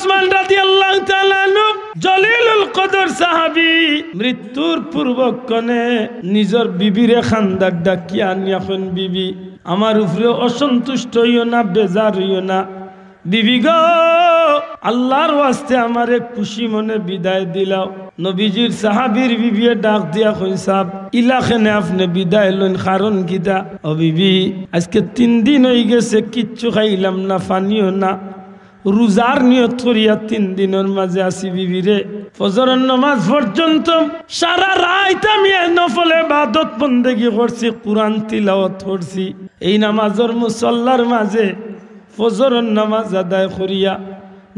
উসমান রাদিয়াল্লাহু তাআলা আনহু জলিলুল কদর সাহাবী মৃত্যুর পূর্বক্ষণে নিজের বিবিরে খান্দাক ডাকিয়া আনিয়া কোন বিবি আমার উপরে অসন্তুষ্ট হইও না, বেজার হইও না। বিবি গো, আল্লাহর ওয়াস্তে আমারে খুশি মনে বিদায় দিলাও। নবীজির সাহাবীর বিবিয়ে ডাক দিয়া কই সাহেব ইলাখানে আপনি বিদায় লইন, কারণ কিটা? ও বিবি, আজকে 3 দিন হয়ে গেছে কিচ্ছু খাইলাম না, পানিও না, রোজার নিয়ত করিয়া 3 দিনের মাঝে আসি বিবিরে। ফজরের নামাজ পর্যন্ত সারা রাত আমি নফলে ইবাদত বন্দেগি করছি, কুরআন তিলাওয়াত করছি। এই নামাজের মুসল্লার মাঝে ফজরের নামাজ আদায় করিয়া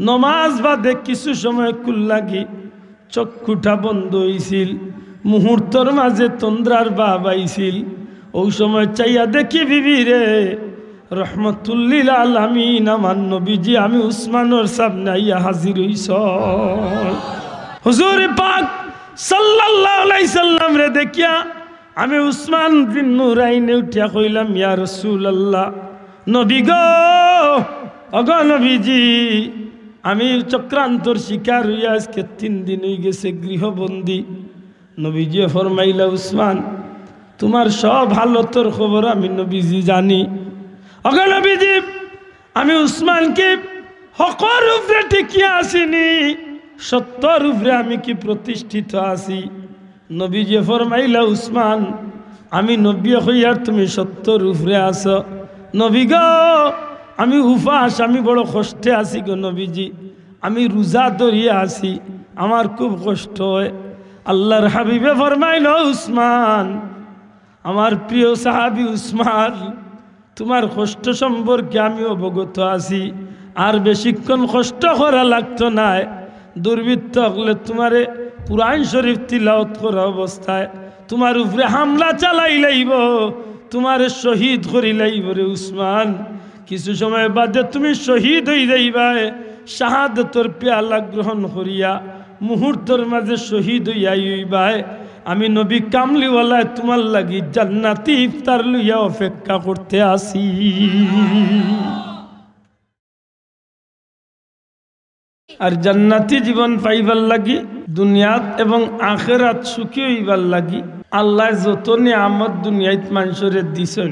নমাজ বাদে কিছু সময় কুল লাগি চক্ষুটা বন্ধ হইছিল, মুহূর্তর মাঝে তন্দ্রার ভাব আইছিল। ওই সময় চাইয়া দেখি বিবি রে রহমতুল্লিল আলামিন আমার নবীজি আমি উসমানের সামনে আইয়া হাজির হইছ। হুজুর পাক সাল্লাল্লাহু আলাইহি সাল্লাম রে দেখিয়া আমি উসমান বিন নুরাইনে উঠিয়া কইলাম ইয়া রাসূলুল্লাহ, নবী গো, অগ নবীজি, আমি চক্রান্তর শিকার হইয়া আজকে 3 দিন হয়ে গেছে গৃহবন্দী। নবীজি ফরমাইলা উসমান, তোমার সব হালতর খবর আমি নবীজি জানি। অগ নবীজি, আমি উসমানকে হকর উপরে টিকিয়া আসিনি, সত্যর উপরে আমি কি প্রতিষ্ঠিত আছি? নবীজি ফরমাইলা উসমান, আমি নবী হইয়ার তুমি সত্যর উপরে আছো। নবী গো, আমি উপাস, আমি বড় কষ্টে আছি গো নবীজি, আমি রোজা ধরিয়া আছি, আমার খুব কষ্ট হয়। আল্লাহর হাবিবে ফরমাইল উসমান, আমার প্রিয় সাহাবী উসমান, তোমার কষ্ট সম্পর্কে আমি অবগত আছি, আর বেশিক্ষণ কষ্ট করা লাগতো না। দুর্বৃত্ত হলে তোমারে কুরআন শরীফ তিলাওয়াত করা অবস্থায় তোমার উপরে হামলা চালাই লাইব, তোমারে শহীদ করি লাইব রে উসমান। কিছু সময় বাদে তুমি শহীদ হয়ে যাইবা, শাহাদাতের পেয়ালা গ্রহণ করিয়া মুহূর্তের মাঝে শহীদ হইবা। আমি নবী কামলিওয়ালা তোমার লাগি জান্নাতি ইফতার লইয়া অপেক্ষা করতে আসি। আর জান্নাতি জীবন পাইবার লাগি দুনিয়াত এবং আখিরাত সুখী হইবার লাগি আল্লাহ যত নিয়ামত দুনিয়াত মানুষরে দিছেন,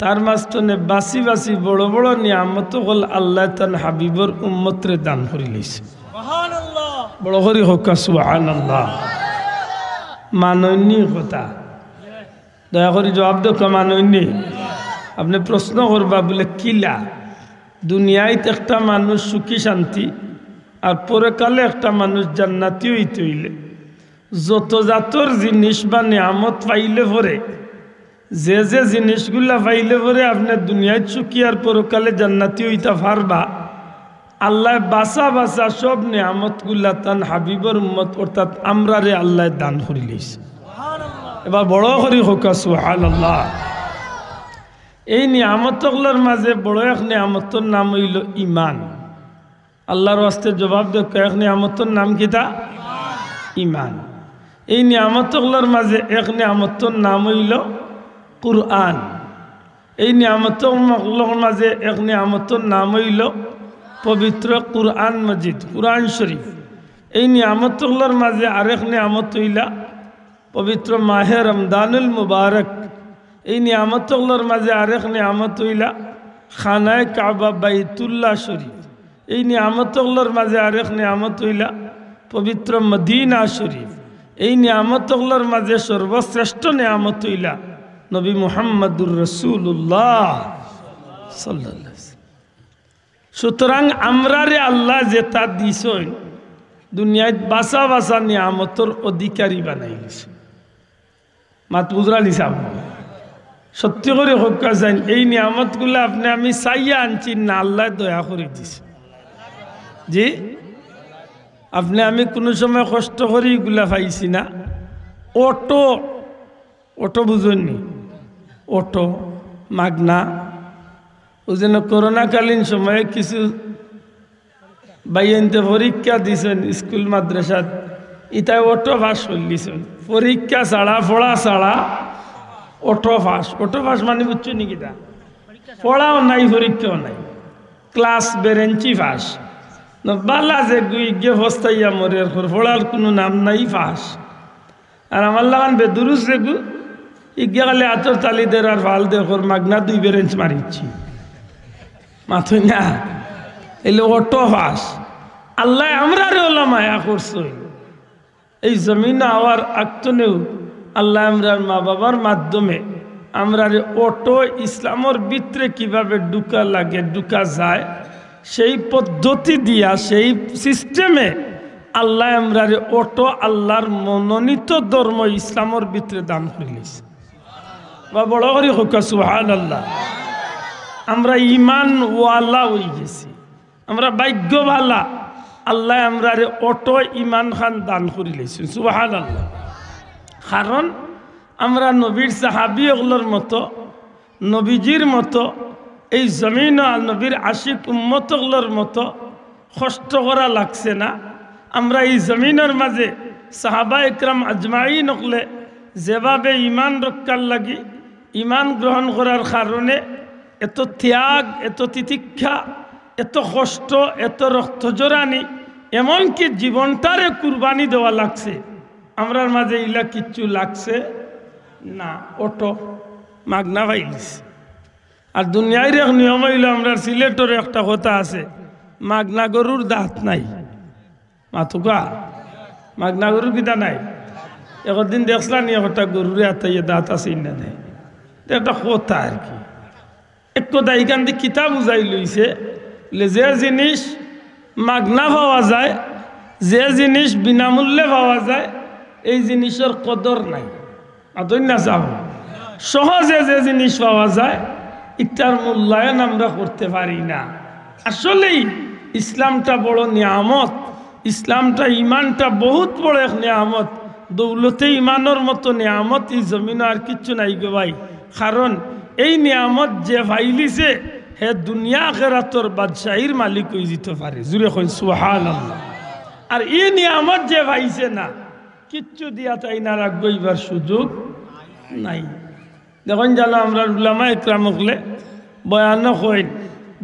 তার মাঝখানে বাসি বাসি বড় বড় নিয়ামত হল আল্লাহ তান হাবিবর উম্মতরে দান করে লইছে। বড় করি হোক সুবহানাল্লাহ। মাননীয় কথা, দয়া করে জবাব দেখো। মাননীয় আপনি প্রশ্ন করবা বলে কিলা দুনিয়ায় একটা মানুষ সুখী শান্তি আর পরকালে একটা মানুষ জান্নাতি হইতে হইলে যত জাতর জিনিস বা নিয়ামত পাইলে পরে, যে যে জিনিসগুলা পাইলে পরে আপনার দুনিয়ায় সুখী আর পরকালে জান্নাতি হইতে পারবা, আল্লাহ বাসা বাসা সব নিয়ামতগুলা তান হাবিবর উম্মত অর্থাৎ আমরা রে আল্লাহ দান করে লইছে। এবার বড় করি হোক সুবহানাল্লাহ। এই নিয়ামতগুলোর মাঝে বড় এক নিয়ামতের নাম হইল ইমান। আল্লাহর ওয়াস্তে জবাব দেখ, এক নিয়ামতের নাম কিতা? ইমান। এই নিয়ামতগুলোর মাঝে এক নিয়ামতের নাম হইল কুরআন। এই নিয়ামতগুলোর মাঝে এক নিয়ামতের নাম হইল পবিত্র কুরআন মজিদ, কুরআন শরীফ। এই নিয়ামতগুলোর মাঝে আরেক নিয়ামত হইলা পবিত্র মাহে রমদানুল মুবারক। এই নিয়ামতগুলোর মাঝে আরেক নিয়ামত হইলা খানায় কাবা বাইতুল্লাহ শরীফ। এই নিয়ামতগুলোর মাঝে আরেক নিয়ামত হইলা পবিত্র মদিনা শরীফ। এই নিয়ামতগুলোর মাঝে সর্বশ্রেষ্ঠ নিয়ামত হইলা নবী মুহাম্মদুর রাসূলুল্লাহ সাল্লাল্লাহু আলাইহি ওয়াসাল্লাম। সুতরাং আমরা রে আল্লাহ যেটা দিছেন দুনিয়ায় বাসা বাসা নিয়ামতর অধিকারী বানাই দিছে। মাত বুঝরা নিসাব সত্যি করে হকা যান, এই নিয়ামতগুলো আপনি আমি চাইয়া আনছি না, আল্লাহ দয়া করে দিছে। জি, আপনি আমি কোনো সময় কষ্ট করে এগুলা পাইছি না। অটো অটো বুঝুননি, অটো মাগনা। ওই জন্য করোনাকালীন সময়ে কিছু বাইনতে পরীক্ষা দিছেন স্কুল মাদ্রাসাত, ইতাই অটো পাস করলিছেন। পরীক্ষা ছাড়া পড়া ছাড়া অটো পাস। অটো পাস মানে বুঝছো নাকি? তা পড়াও নাই, পরীক্ষাও নাই, ক্লাস বেরেঞ্চি পাস। বালা যে গুই গে ফস্তাইয়া মরে পড়ার কোনো নাম নাই ফাঁস আর আমার লাগান বেদুরুস যে গু ইগে গেলে আতর তালি দের আর ভাল দেখর মাগনা 2 বেরেঞ্চ মারিচ্ছি মাথুই না এলে অটো ফাঁস আল্লাহ আমরা রে ওলামায়া করছই এই জমিন আওয়ার আক্তনেও আল্লাহ আমরার মা বাবার মাধ্যমে আমরা অটো ইসলামর ভিতরে কিভাবে ঢুকা লাগে ঢুকা যায় সেই পদ্ধতি দিয়া সেই সিস্টেমে আল্লাহ আমরা অটো আল্লাহর মনোনীত ধর্ম ইসলামর ভিতরে দান করিলিস বা বড় করে হোক সুবহানাল্লাহ। আমরা ইমান ওয়ালা হয়ে গেছি, আমরা ভাগ্যবালা। আল্লাহ আমরা অটো ইমান খান দান করে লেছেন সুবহানাল্লাহ। কারণ আমরা নবীর সাহাবি ওগুলোর মতো নবীজির মতো এই জমিন আর নবীর আশিক উম্মতগুলোর মতো কষ্ট করা লাগছে না। আমরা এই জমিনের মাঝে সাহাবা একরাম আজমাইন হলে যেভাবে ইমান রক্ষার লাগি ইমান গ্রহণ করার কারণে এত ত্যাগ এত তিতিক্ষা এত কষ্ট এত রক্ত জোরানি এমনকি জীবনটারে কুরবানি দেওয়া লাগছে। আমরার মাঝে ইলা কিচ্ছু লাগছে না, অটো মাগনা পাইলিস। আর দুনিয়ার এক নিয়ম হইল আমরা সিলেটের একটা কথা আছে, মাগনা গরুর দাঁত নাই। মাথুকা মাগনা গরুর কিতা নাই। একদিন দেখলাম নি একটা গরুরে আতাইয়ে দাঁত আছে না নেই, একটা কথা আর কি। এক কথা এইখান থেকে কিতাব বুঝাই লইছে যে জিনিস মাগনা পাওয়া যায়, যে জিনিস বিনামূল্যে পাওয়া যায়, এই জিনিসের কদর নাই। আতই না যাও সহজে যে জিনিস পাওয়া যায় এটার মূল্যায়ন আমরা করতে পারি না। আসলেই ইসলামটা বড় নিয়ামত, ইসলামটা ইমানটা বহুত বড় এক নিয়ামত। দৌলতে ইমানের মতো নিয়ামত এই জমিন আর কিচ্ছু নাই গো ভাই। কারণ এই নিয়ামত যে ভাইলিছে হে দুনিয়া আখিরাতের বাদশাহীর মালিক হয়ে যেতে পারে। জুড়ে কই সুবহানাল্লাহ। আর এই নিয়ামত যে ভাইছে না কিচ্ছু দিয়া তাই না রাখবো এবার সুযোগ নাই। দেখুন জানো আমরা উলামা ইকরাম হলে বয়ান হইন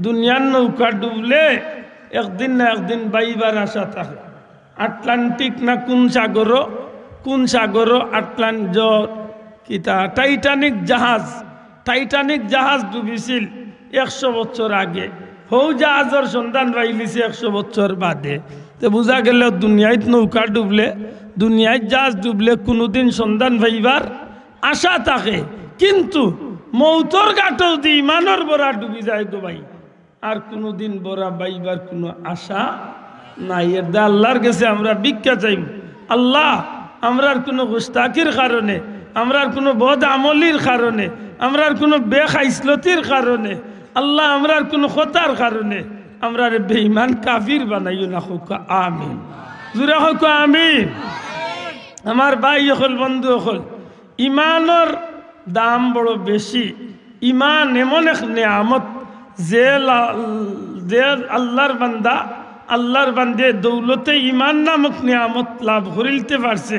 দুনিয়ার নৌকা ডুবলে একদিন না একদিন বাইবার আশা থাকে। আটলান্টিক না কোন সাগর কিতা টাইটানিক জাহাজ ডুবিছিল 100 বছর আগে। হৌ জাহাজের সন্ধান পাইলিছে 100 বছর বাদে। তো বোঝা গেল দুনিয়ায় নৌকা ডুবলে দুনিয়ায় জাহাজ ডুবলে কোনোদিন সন্ধান পাইবার আশা থাকে, কিন্তু মৌতর ঘাটেও দি ইমানের বড়া ডুবি যায় গো ভাই, আর কোনোদিন বড়া বাইবার কোনো আশা নাই। এর দা আল্লাহর কাছে আমরা ভিক্ষা চাইব, আল্লাহ আমরার কোনো গুস্তাকির কারণে, আমরার কোনো বদ আমলির কারণে, আমরার কোনো বেখাইসলতির কারণে, আল্লাহ আমরার কোনো খতার কারণে আমরার বেঈমান কাফির বানাইও না। হোক আমিন, জুড়ে হোক আমিন। আমার ভাই হল বন্ধু হল, ইমানের দাম বড় বেশি। ইমান এমন এক নিয়ামত যে আল্লাহর বান্দে দৌলতে ইমান নামক নিয়ামত লাভ করিতে পারছে,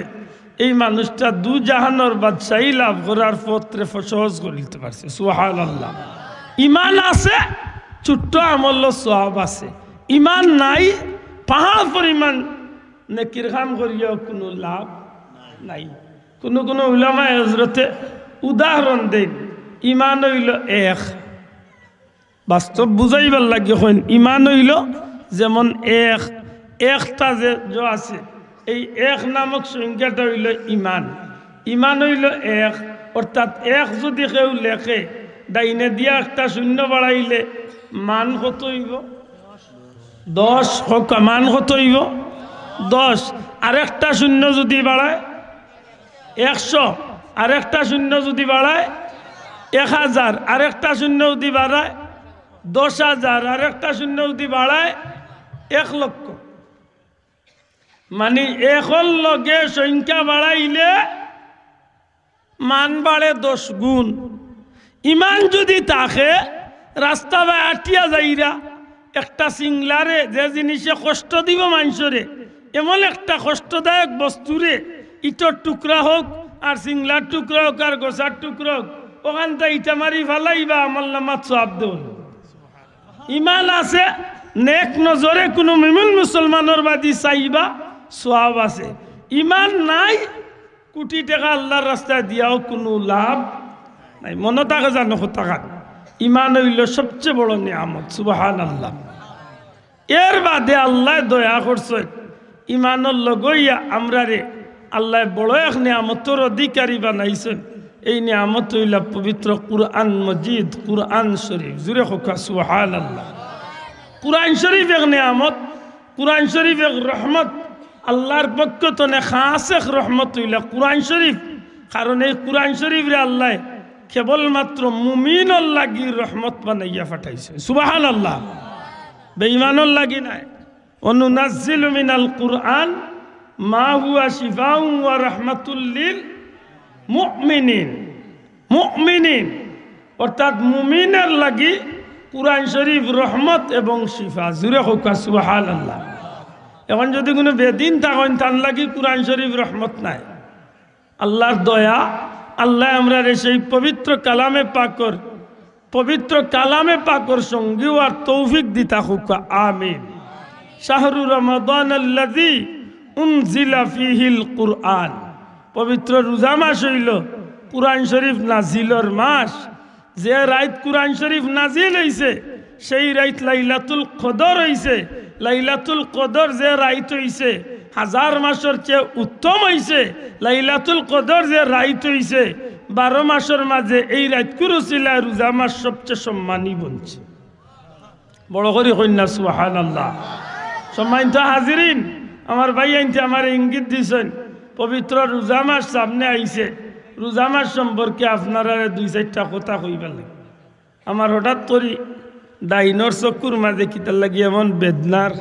এই মানুষটা দু জাহানের বাদশাহী লাভ করার পত্রে সহজ করিতে পারছে। সুবহানাল্লাহ। ইমান আছে, ছোট্ট আমল সওয়াব আছে। ইমান নাই, পাহাড় পরিমাণ নেকির কাম করিয়াও কোনো লাভ নাই। কোনো উলামা হযরতে উদাহরণ দেন, ইমান হইল এক। বাস্তব বুঝাইবার লাগে হইন ইমান হইল যেমন একটা যে আছে, এই এক নামক সংখ্যাটা হইল ইমান। ইমান হইল এক, অর্থাৎ এক যদি কেউ লেখে ডাইনে দিয়া একটা শূন্য বাড়াইলে মান কত হইব? 10। হোক মান কত হইব? 10। আরেকটা শূন্য যদি বাড়ায় 100, আরেকটা শূন্য যদি বাড়ায় 1000, আরেকটা শূন্য যদি বাড়ায় 10,000, আরেকটা শূন্য যদি বাড়ায় 1 লক্ষ। মানে একর লগে সংখ্যা বাড়াইলে মান বাড়ে 10 গুণ। ইমান যদি থাকে রাস্তা বা আটিয়া যাইরা একটা সিংলারে যে জিনিসে কষ্ট দিব মানুষরে, এমন একটা কষ্টদায়ক বস্তুরে ইটর টুকরা হোক আর সিংলার টুকরা হোক আর গোসার টুকরা হোক, ওখানটা ইটা মারি ফেলাইবা আমল নামাত সওয়াব দেব। ইমান আছে নেক নজরে কোনো মুমিন মুসলমানের বাদী চাইবা সওয়াব আছে। ইমান নাই কোটি টাকা আল্লাহর রাস্তায় দিয়াও কোনো লাভ নাই। মনে থাকে জানো টাকা ইমান হইল সবচেয়ে বড় নিয়ামত। সুবহানাল্লাহ। এর বাদে আল্লাহ দয়া করছে ইমানের লগইয়া আমরা রে আল্লাহ বড় এক নিয়ামতের অধিকারী বানাইছেন। এই নিয়ামত হইল পবিত্র কুরআন মজিদ, কুরআন শরীফ। জুড়ে হোক সুবহানাল্লাহ। কুরআন শরীফ এক নিয়ামত, কুরআন শরীফ এক রহমত। আল্লাহর পক্ষ থেকে খাস এক রহমত হইল কুরআন শরীফ। কারণ এই কুরআন শরীফ রে আল্লাহ কেবলমাত্র মুমিনের লাগি রহমত বানাইয়া পাঠাইছে। সুবহানাল্লাহ। বেঈমানের লাগি নাই। অনুনাজ্জিলু মিনাল কুরআন মা হুয়া শিফাউন ওয়া রাহমাতুল লিল মুমিনিন। মুমিনিন অর্থাৎ মুমিনের লাগি কুরআন শরীফ রহমত এবং শিফা। জুড়ে হোক সুবহানাল্লাহ। এখন যদি কোনো বেদিন থাকেন তার লাগি কুরআন শরীফ রহমত নাই। আল্লাহর দয়া, আল্লাহ আমরা সেই পবিত্র কালামে পাকর, পবিত্র কালামে পাকর সঙ্গী আর তৌফিক দিতা হোক। আমিন। শাহরু রমাদান আল্লাযী উনজিলা ফীহিল কুরআন। পবিত্র রোজা মাস হইল কুরআন শরীফ নাজিলর মাস। যে রাত কুরআন শরীফ নাজিল হইছে সেই রাত লাইলাতুল কদর হইছে। লাইলাতুল কদর যে রাত হইছে হাজার মাসের চেয়ে উত্তম হইছে। লাইলাতুল কদর যে রাত হইছে 12 মাসের মাঝে এই রাত কুরুসিলায় রোজা মাস সবচেয়ে সম্মানী বনছে। বড় করে কন্যা সুবহানাল্লাহ। সম্মানিত হাজিরিন, আমার ভাই আনতে আমার ইঙ্গিত দিয়েছেন পবিত্র রোজা মাস সামনে আইছে। রোজা মাস সম্পর্কে আপনারা 2-4টা কথা কইবার লাগে। আমার হঠাৎ করি ডাইনর চকুর মাঝে কিতার লাগি এমন বেদনার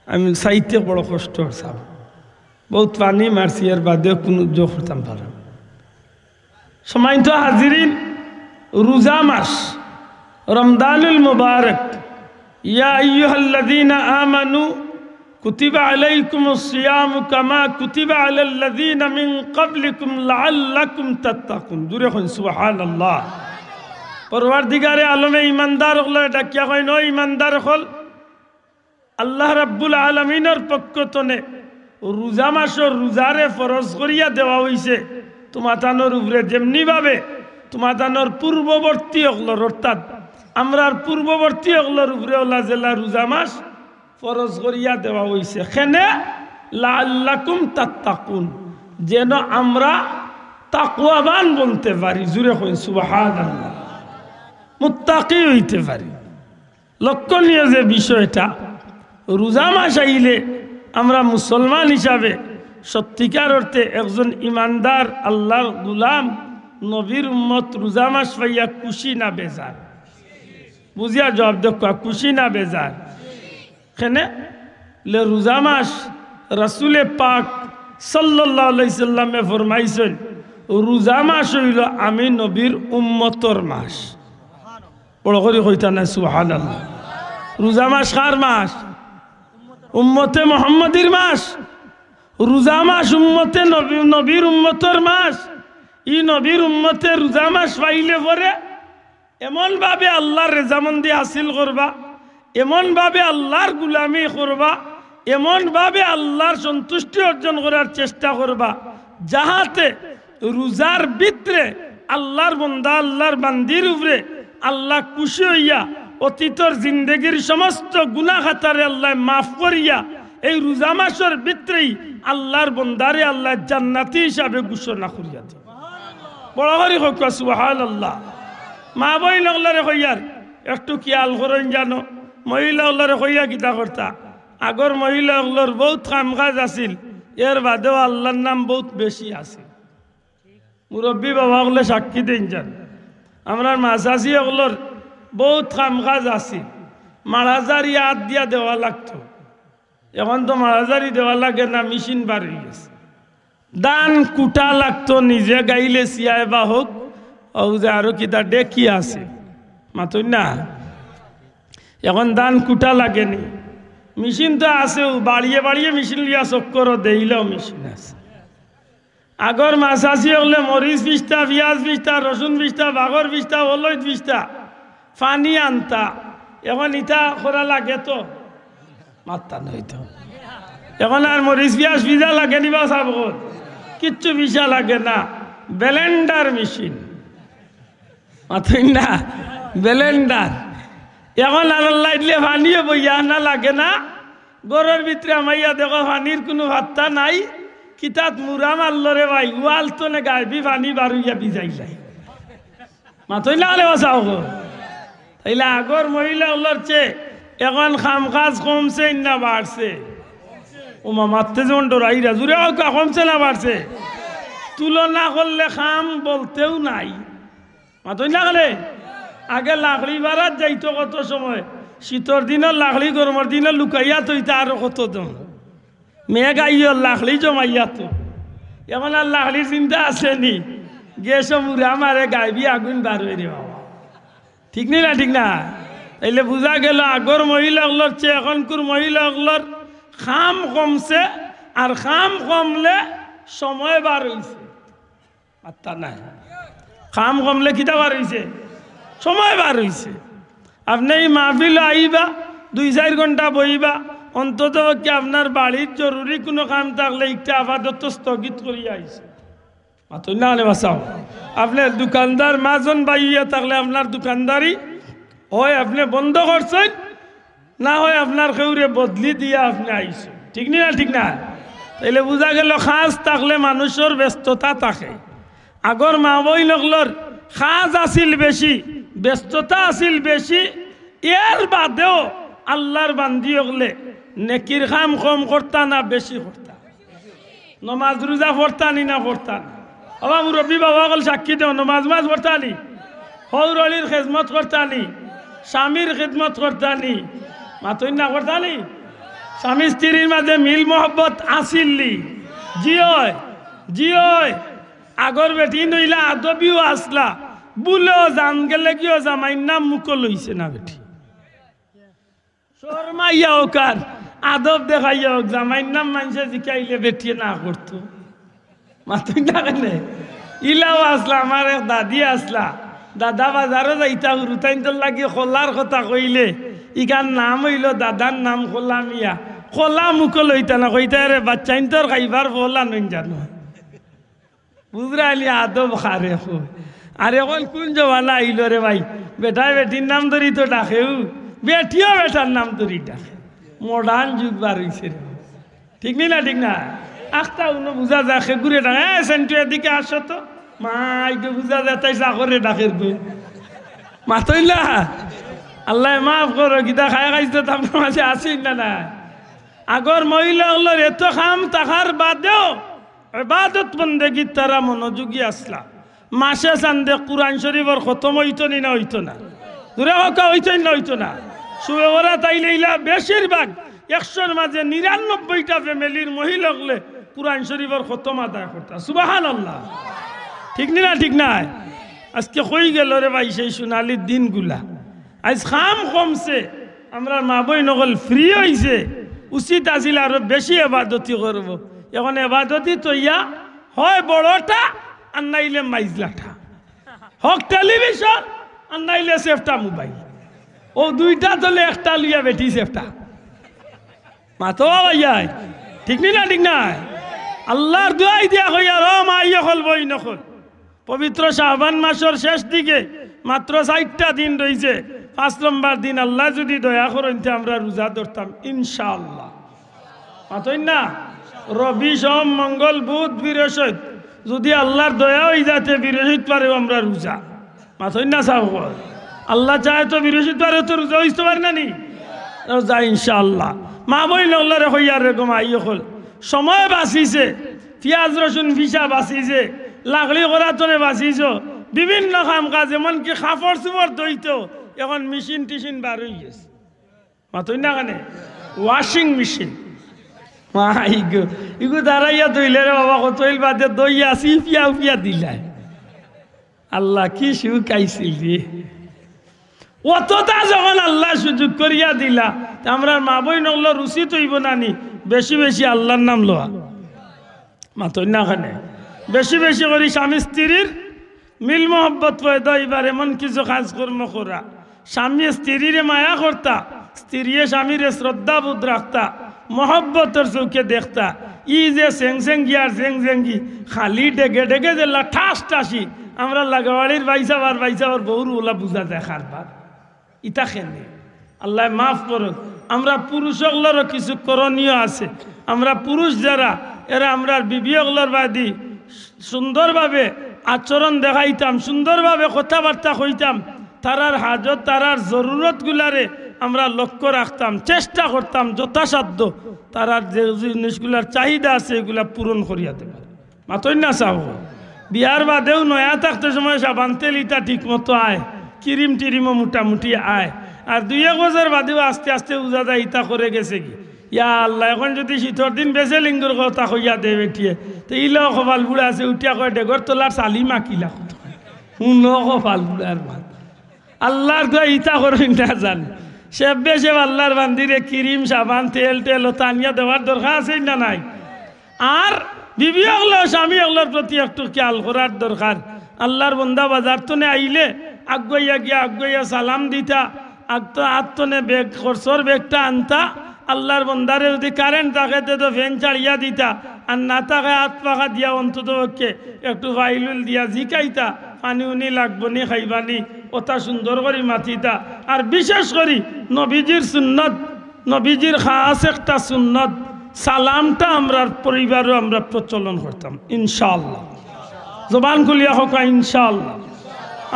আমি চাইতে বড় কষ্ট হচ্ছাম। বহুত পানি মারছি এর বাদেও কোনো যোগ করতাম পারাম। সম্মানিত হাজিরিন, রোজা মাস রমজানুল মুবারক। ইয়া আইয়ুহাল্লাযীনা আমানু কুতিবা আলাইকুমুস সিয়ামু কামা কুতিবা আলাল লাযীনা মিন ক্বাবলিকুম লাআল্লাকুম তাত্তাকুন। জুরে কইন সুবহানাল্লাহ। পরওয়ারদিগারে আলমে ইমানদার হল ডাকিয়া কইন, ও ইমানদার হল আল্লাহ রাব্বুল আলামিনের পক্ষ থেকে রোজা মাসের রোজারে ফরজ করিয়া দেওয়া হইছে তোমাতানোর উপরে। যেমনি ভাবে তোমাতানোর পূর্ববর্তী হলর অর্থাৎ আমরার পূর্ববর্তী হলর উপরে ওলা জেলা রোজা মাস ফরজ করিয়া দেওয়া হইছে। খেনে লাআল্লাকুম তাত্তাকুন, যেন আমরা তাকওয়াবান বলতে পারি। জুরে কইন সুবহানাল্লাহ। মুত্তাকি হইতে পারি। লক্ষণীয় যে বিষয়টা, রোজা মাস আইলে আমরা মুসলমান হিসাবে সত্যিকার অর্থে একজন ইমানদার আল্লাহর গুলাম নবীর উম্মত রোজা মাস পাইয়া খুশি না বেজার? বুঝিয়া জবাব দেখা, খুশি না বেজার? কেনে লে রোজা মাস রাসূলে পাক সাল্লাল্লাহু আলাইহি সাল্লামে ফরমাইছেন রোজা মাস হইল আমি নবীর উম্মতর মাস। বড় করে কইতা না সুবহানাল্লাহ। রোজা মাস কার মাস? উম্মতে মুহাম্মাদির মাস। রোজা মাস উম্মতে নবীর উম্মতর মাস। ই নবীর উম্মতে রোজা মাস পাইলে পরে এমন ভাবে আল্লাহর রেজামন্দি হাসিল করবা, এমন ভাবে আল্লাহর গুলামি করবা, এমন ভাবে আল্লাহর সন্তুষ্টি অর্জন করার চেষ্টা করবা যাহাতে রোজার ভিতরে আল্লাহর বন্দা আল্লাহর বান্দির উপরে আল্লাহ খুশি হইয়া অতীতর জিন্দগির সমস্ত গুনাহ খাতারে আল্লাহ মাফ করিয়া এই রোজা মাসের ভিতরেই আল্লাহর বন্দারে আল্লাহ জান্নাতি হিসাবে ঘোষণা করিয়া দেন। বড় হরি হোক সুবহানাল্লাহ। মা বই লগলারে কইয়ার একটু খেয়াল করেন জানো, মহিলাগুলারে কইয়া কিতা করতা, আগর মহিলাগুলোর বহুত কাম কাজ আছিল, এর বাদেও আল্লাহর নাম বহুত বেশি আছে। মুরব্বী বাবাগুলো সাক্ষী দেন যান, আমরা মাঝাজি ওগুলোর বহুত কাম কাজ আছিল। মারাজারি হাত দিয়া দেওয়া লাগতো, এখন তো মারাজারি দেওয়া লাগে না, মেশিন বার হয়ে গেছে। দান কুটা লাগতো, নিজে গাইলে সিয়ায় বা হোক, ও যে আরো কিতা ডেকি আছে মাতই না, এখন দান কুটা লাগেনি। মেশিন তো আছেও, বাড়িয়ে বাড়িয়ে মেশিন লিয়া চক্কর দেইলেও মেশিন আছে। আগর মাছাছি হলে মরিচ বিছটা, পেঁয়াজ বিছটা, রসুন বিছটা, বাগর বিছটা, হলুদ বিছটা, পানি আনতা, এখন ইটা করা লাগে তো মাত্তা নইতো এখন আর মরিচ পিঁয়াজ ভিজা লাগে নিবা সাব কিচ্ছু ভিজা লাগে না ব্লেন্ডার মেশিন মাথুই না ব্লেন্ডার এখন আর লাইটলে পানিও বইয়া না লাগে না গরের ভিতরে আমাইয়া দেখো পানির কোনো ভাত্তা নাই কিতাত মুরা মারলরে ভাই ওয়াল তো নে গাইবি পানি বারুইয়া ভিজাই যায় মাথুই না হলে বাঁচাও গো তাইলে আগর মহিলা ওলার চেয়ে এখন খাম কাজ কমছে না বাড়ছে ওমা মারতে যেমন ডরাইরা জুড়ে কমছে না বাড়ছে তুলনা করলে খাম বলতেও নাই মাথুই না গেলে আগে লাকড়ি বাড়াত যাইতো কত সময় শীতর দিনের লাকড়ি গরমের দিনে লুকাইয়া তৈতে আরো কত দম মেঘ আইয় লাকড়ি জমাইয়া তো এখন আর লাকড়ির চিন্তা আসেনি গেছ মুড়া মারে গাইবি আগুন বার হয়ে রে বাবা ঠিক নেই না ঠিক না তাইলে বোঝা গেল আগর মহিলাগুলোর চেয়ে এখনকার মহিলাগুলোর খাম কমছে আর খাম কমলে সময় বার হয়েছে আত্মা নাই খাম কমলে কিতা বার হয়েছে সময় বার হয়েছে আপনি এই মাহফিল আইবা 2-4 ঘন্টা বইবা অন্তত কি আপনার বাড়ির জরুরি কোনো কাম থাকলে একটা আপাতত স্থগিত করিয়া আইছে মাত্র না হলে বাঁচাও আপনার দোকানদার মাজন বাইয়া থাকলে আপনার দোকানদারি হয় আপনি বন্ধ করছেন না হয় আপনার কেউরে বদলি দিয়া আপনি আইছেন ঠিক না ঠিক না তাইলে বোঝা গেল খাস থাকলে মানুষের ব্যস্ততা থাকে আগর মা বই লগলর খাজ আছিল বেশি ব্যস্ততা আছিল বেশি এর বাদেও আল্লাহর বান্দি হলে নেকির খাম কম করতা না বেশি করতা নমাজ রোজা পড়তানি না পড়তানি বাবা মুরব্বী বাবা কল সাক্ষী দেও নমাজ মাজ পড়তানি হৌরলির খেদমত করতানি স্বামীর খেদমত করতানি মাতই না করতানি স্বামী স্ত্রীর মাঝে মিল মোহব্বত আসিল্লি জিয় আগর বেটি নইলা আদবিও আসলা বুলেও জান গেলে কিও জামাইর নাম মুখ লইছে না বেটি শর্মাইয়া ওকার আদব দেখাইয়া হোক জামাইর নাম মানুষে জিকাইলে বেটিয়ে না করতো মাতুই না কেনে ইলাও আসলা আমার এক দাদি আসলা দাদা বাজারও যাইতা রুতাইন তোর লাগি খোলার কথা কইলে ইকার নাম হইল দাদার নাম খোলা মিয়া খোলা মুখ লইতা না কইতা রে বাচ্চাইন তোর খাইবার খোলা নই জানো বুঝরাইলি আদব খারে আর এখন কোন জমানা আইল রে ভাই বেটায় বেটির নাম ধরি তো ডাকেও বেটিও বেটার নাম ধরি ডাকে মডার্ন যুগ বার হয়েছে রে ঠিক নি না ঠিক না আখতা উনো বুঝা যায় সে ঘুরে ডাকে সেন্টু এদিকে আসো তো মাইকে বুঝা যায় তাই চাকরে ডাকের গো মাতইলা আল্লাহ মাফ করো গীতা খাই খাইছে তো আপনার মাঝে আসেন না না আগর মহিলা হলোর এত খাম তাহার বাদেও ইবাদত বন্দেগী তারা মনোযোগী আসলা মাসে চান্দে কুরআন শরীফর খতম হইতো নি না হইতো না দূরে হকা হইতো না হইতো না শুয়ে ওরা তাইলে ইলা বেশিরভাগ 100-র মাঝে 99টা ফ্যামিলির মহিলা হলে কুরআন শরীফর খতম আদায় করতা সুবহানাল্লাহ ঠিক না ঠিক না আজকে কই গেল রে ভাই সেই সোনালির দিনগুলা আজ খাম কমছে আমরা মা বই নকল ফ্রি হয়েছে উচিত আছিল আরো বেশি এবাদতি করব এখন এবাদতি তৈয়া হয় বড়টা আর নাইলে মাইজলাটা হক টেলিভিশন আর নাইলে সেফটা মোবাইল ও দুইটা তলে একটা লইয়া বেটি সেফটা মাতো ভাইয়াই ঠিক না ঠিক না আল্লাহর দুয়াই দিয়া হইয়া র মা ইয়ে হল বই নকল পবিত্র শাবান মাসের শেষ দিকে মাত্র 4টা দিন রয়েছে 5 নম্বর দিন আল্লাহ যদি দয়া করেন আমরা রোজা ধরতাম ইনশাআল্লাহ মাতই না রবি সোম মঙ্গল বুধ বৃহস্পতি যদি আল্লাহর দয়া হয়ে যাতে বৃহস্পতিবারেও আমরা রোজা মাতই না সাহ আল্লাহ চায় তো বৃহস্পতিবারে তো রোজা হইতে পারে না নি রোজা ইনশাআল্লাহ মা বই নল্লারে হইয়ার রেগম আই হল সময় বাঁচিছে পিঁয়াজ রসুন ভিসা বাঁচিছে লাকড়ি করাতনে বাঁচিছ বিভিন্ন কাম কাজ এমনকি কাপড় চোপড় ধুইতো এখন মেশিন টিশিন বার হয়ে গেছে মাতই না কেন ওয়াশিং মেশিন মাই গো ইগো দাঁড়াইয়া ধুইলে রে বাবা কতইল বাদে দইয়া সিপিয়া উপিয়া দিলাই আল্লাহ কি শুকাইছিল রে অতটা যখন আল্লাহ সুযোগ করিয়া দিলা আমরা মা বই নগল রুচি তৈব নানি বেশি বেশি আল্লাহর নাম লওয়া মাতই না কেন বেশি বেশি করি স্বামী স্ত্রীর মিল মোহব্বত পয়দা এবার এমন কিছু কাজকর্ম করা স্বামী স্ত্রীরে মায়া করতা, স্ত্রীয়ে স্বামীরে শ্রদ্ধা বোধ রাখতা, মহব্বতের চৌকে দেখতা। ই যে সেংসেঙ্গি আর জেংজেঙ্গি খালি ডেগে ডেগে দিলা ঠাস ঠাসি আমরা লাগাবাড়ির বাইসাবার বহুর ওলা বুঝা যায় খারবার ইটা খেলে আল্লাহ মাফ করুক। আমরা পুরুষগুলোরও কিছু করণীয় আছে। আমরা পুরুষ যারা এরা আমরা বিবিগুলোর বাদী সুন্দরভাবে আচরণ দেখাইতাম, সুন্দরভাবে কথাবার্তা কইতাম, তারার হাজত তারার জরুরতগুলারে আমরা লক্ষ্য রাখতাম, চেষ্টা করতাম যথাসাধ্য তারার যে জিনিসগুলার চাহিদা আছে এগুলা পূরণ করিয়া দেবার। মাতই না চাও বিয়ার বাদেও নয়া থাকতে সময় সাবান তেল ইটা ঠিক মতো আয়, ক্রিম টিরিমও মোটামুটি আয়, আর 2-1 বছর বাদেও আস্তে আস্তে উজা যায় ইটা করে গেছে কি ইয়া আল্লাহ। এখন যদি শীতর দিন বেছে লিঙ্গর কথা কইয়া দে বেটিয়ে তো ইলাও কপাল বুড়া আছে উঠিয়া কয় ডেগর তোলার চালিমা কিলা শুন কপাল বুড়ার ভাত আল্লাহর কয় ইটা করবি না জান সে বেশে আল্লাহর বান্দিরে ক্রিম সাবান তেল টেল টানিয়া দেওয়ার দরকার আছে না নাই? আর বিবি হলো স্বামী হলোর প্রতি একটু খেয়াল করার দরকার। আল্লাহর বন্দা বাজার তনে আইলে আগুয়া গিয়া আগুয়া সালাম দিতা, আত্মনে বেগ খরচর বেগটা আনতা। আল্লাহর বন্দারে যদি কারেন্ট থাকে তো ফ্যান চালিয়া দিতা, আর না থাকে হাত পাখা দিয়া অন্তত পক্ষে একটু ফাইলুল দিয়া জিকাইতা, পানি উনি লাগবনি খাইবানি ওটা সুন্দর করে মাতিতা। আর বিশেষ করে নবীজির সুন্নত, নবীজির খাস একটা সুন্নত সালামটা আমরা পরিবারও আমরা প্রচলন করতাম ইনশাআল্লাহ। জবান খুলিয়া হোক ইনশাআল্লাহ।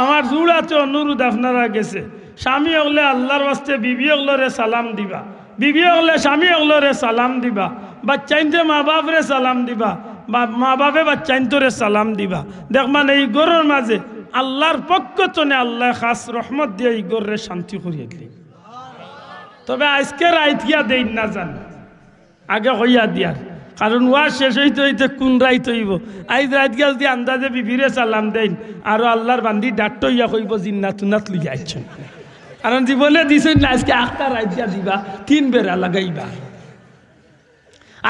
আমার জুড়াতে অনুরোধ আপনারা গেছে স্বামী হলে আল্লাহর বাস্তে বিবি হলরে সালাম দিবা, বিবি হলে স্বামী হলরে সালাম দিবা, বাচ্চাইনতে মা বাপরে সালাম দিবা, মা বাপে বাচ্চাইনতরে সালাম দিবা। দেখমান এই গরের মাঝে আল্লাহর পক্ষ তনে আল্লাহ খাস রহমত দিয়ে এই গরে শান্তি করিয়ে দিলি। তবে আজকে রাইত গিয়া দেই না জান আগে হইয়া দিয়ার, কারণ ওয়া শেষ হইতে হইতে কোন রাইত হইব। আইজ রাইত গিয়া যদি আন্দাজে বিবিরে সালাম দেন আর আল্লাহর বান্দি ডাক্ত হইয়া কইব জিন্নাত তুনাত লইয়া আইছেন, কারণ জীবনে দিছেন না আজকে 8টা রাইত গিয়া দিবা 3 বেড়া লাগাইবা।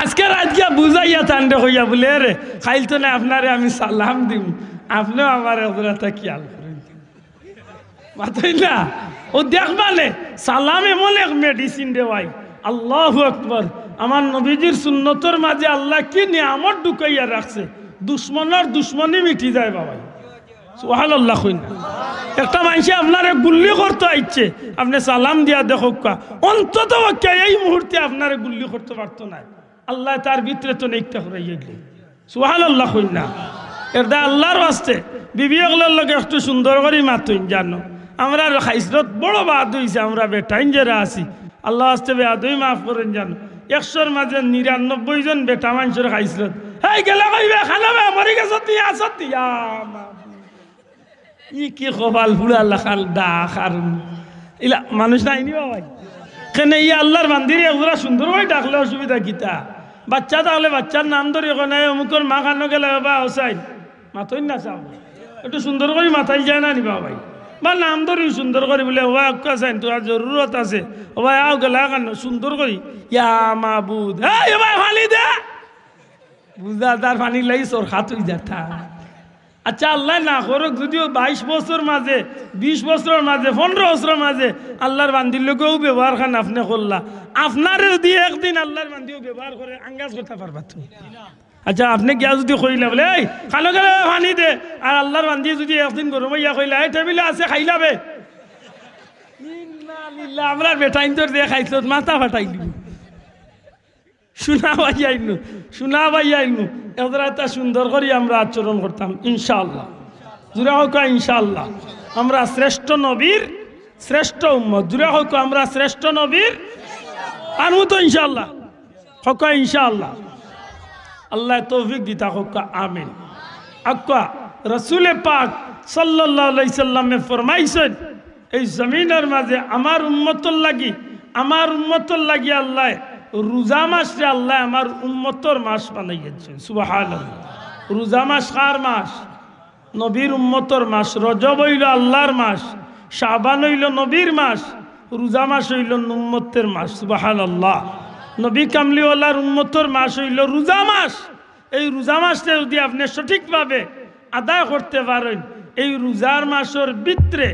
আজকে রাত গিয়া বুঝাইয়া তান্ডে হইয়া বলে রে খাইল তো না আপনারে আমি সালাম দিব, আপনিও আমার হজরতা খেয়াল করেন মাথাই না। ও দেখবানে সালাম এমন এক মেডিসিন দেওয়াই। আল্লাহু আকবার। আমার নবীজির সুন্নতর মাঝে আল্লাহ কি নিয়ামত ঢুকাইয়া রাখছে, দুশ্মনের দুশ্মনী মিটি যায় বাবাই। সুবহানাল্লাহ কইনা। একটা মানুষে আপনারে গুল্লি করতে আইছে, আপনি সালাম দিয়া দেখো অন্তত এই মুহূর্তে আপনারে গুল্লি করতে পারতো না, আল্লাহ তার ভিতরে তো নেকটা করাইয়া গেল। সুবহানাল্লাহ কইনা। এটা আল্লাহর ওয়াস্তে বিবিগুলোর লগে একটু সুন্দর করে মাতুন জানো। আমরা খাইসরত বড় বাদ হইছে, আমরা বেটাইন যারা আছি আল্লাহ ওয়াস্তে বেয়াদই মাফ করেন জানো। 100-র মাঝে 99 জন বেটা মানুষের খাইসরত এই গেলে কইবে খানাবে মরি গেছ তুই আসত ইয়া ই কি কপাল ফুড়া লাখাল ডাক আর ইলা মানুষ নাই নি বাবাই। কেন ই আল্লাহর বান্দিরে ওরা সুন্দর করে ডাকলে অসুবিধা কিতা? বাচ্চা থাকলে বাচ্চার নাম ধরে ওখানে অমুকর মা খানো গেলে বা হোসাইন মাথই না চাও একটু সুন্দর করে মাথায় যায় না নি বাবাই, বা নাম ধরি সুন্দর করে বলে ওবা চাইন তোমার জরুরত আছে ওবা আও গেলা কেন সুন্দর করি ইয়া মাবুদ এই ভাই ফানি দে বুঝা তার ফানি লাগি সর খাতুই যাতা। আচ্ছা আল্লাহ না করুক যদিও 22 বছর মাঝে 20 বছরের মাঝে 15 বছরের মাঝে আল্লাহর বান্দির লোকেও ব্যবহার খান আপনি করলা, আপনারে যদি একদিন আল্লাহর বান্দিও ব্যবহার করে আঙ্গাজ করতে পারবা তুমি। আচ্ছা আপনি গিয়া যদি কইলা বলে এই খালো গেলে পানি দে, আর আল্লাহর বান্দি যদি একদিন গরম ইয়া কইলা এই টেবিলে আছে খাইলাবে ইন্নালিল্লাহ আমরা বেটাইন তোর দিয়ে খাইছ মাথা ফাটাই দিব। শোনা ভাই আইনু এদের একটা সুন্দর করে আমরা আচরণ করতাম ইনশাআল্লাহ। জুড়ে হোক ইনশাআল্লাহ। আমরা শ্রেষ্ঠ নবীর শ্রেষ্ঠ উম্মত, জুড়ে হোক আমরা শ্রেষ্ঠ নবীর আনু তো ইনশাআল্লাহ হোক ইনশাআল্লাহ। আল্লাহ তৌফিক দিতা হোক আমিন। আক্কা রসুলে পাক সাল্লাল্লাহু আলাইহি সাল্লামে ফরমাইছেন এই জমিনের মাঝে আমার উম্মতর লাগি আল্লাহ রোজা মাসে আল্লাহ আমার উম্মতর মাস বানাইয়েছেন। সুবহানাল্লাহ। রোজা মাস কার মাস? নবীর উম্মতর মাস। রজব হইল আল্লাহর মাস, শাবান হইল নবীর মাস, রোজা মাস হইল উম্মতের মাস। সুবহানাল্লাহ। নবী কামলিওয়ালার উম্মতর মাস হইল রোজা মাস। এই রোজা মাসটা যদি আপনি সঠিকভাবে আদায় করতে পারেন এই রোজার মাসের ভিতরে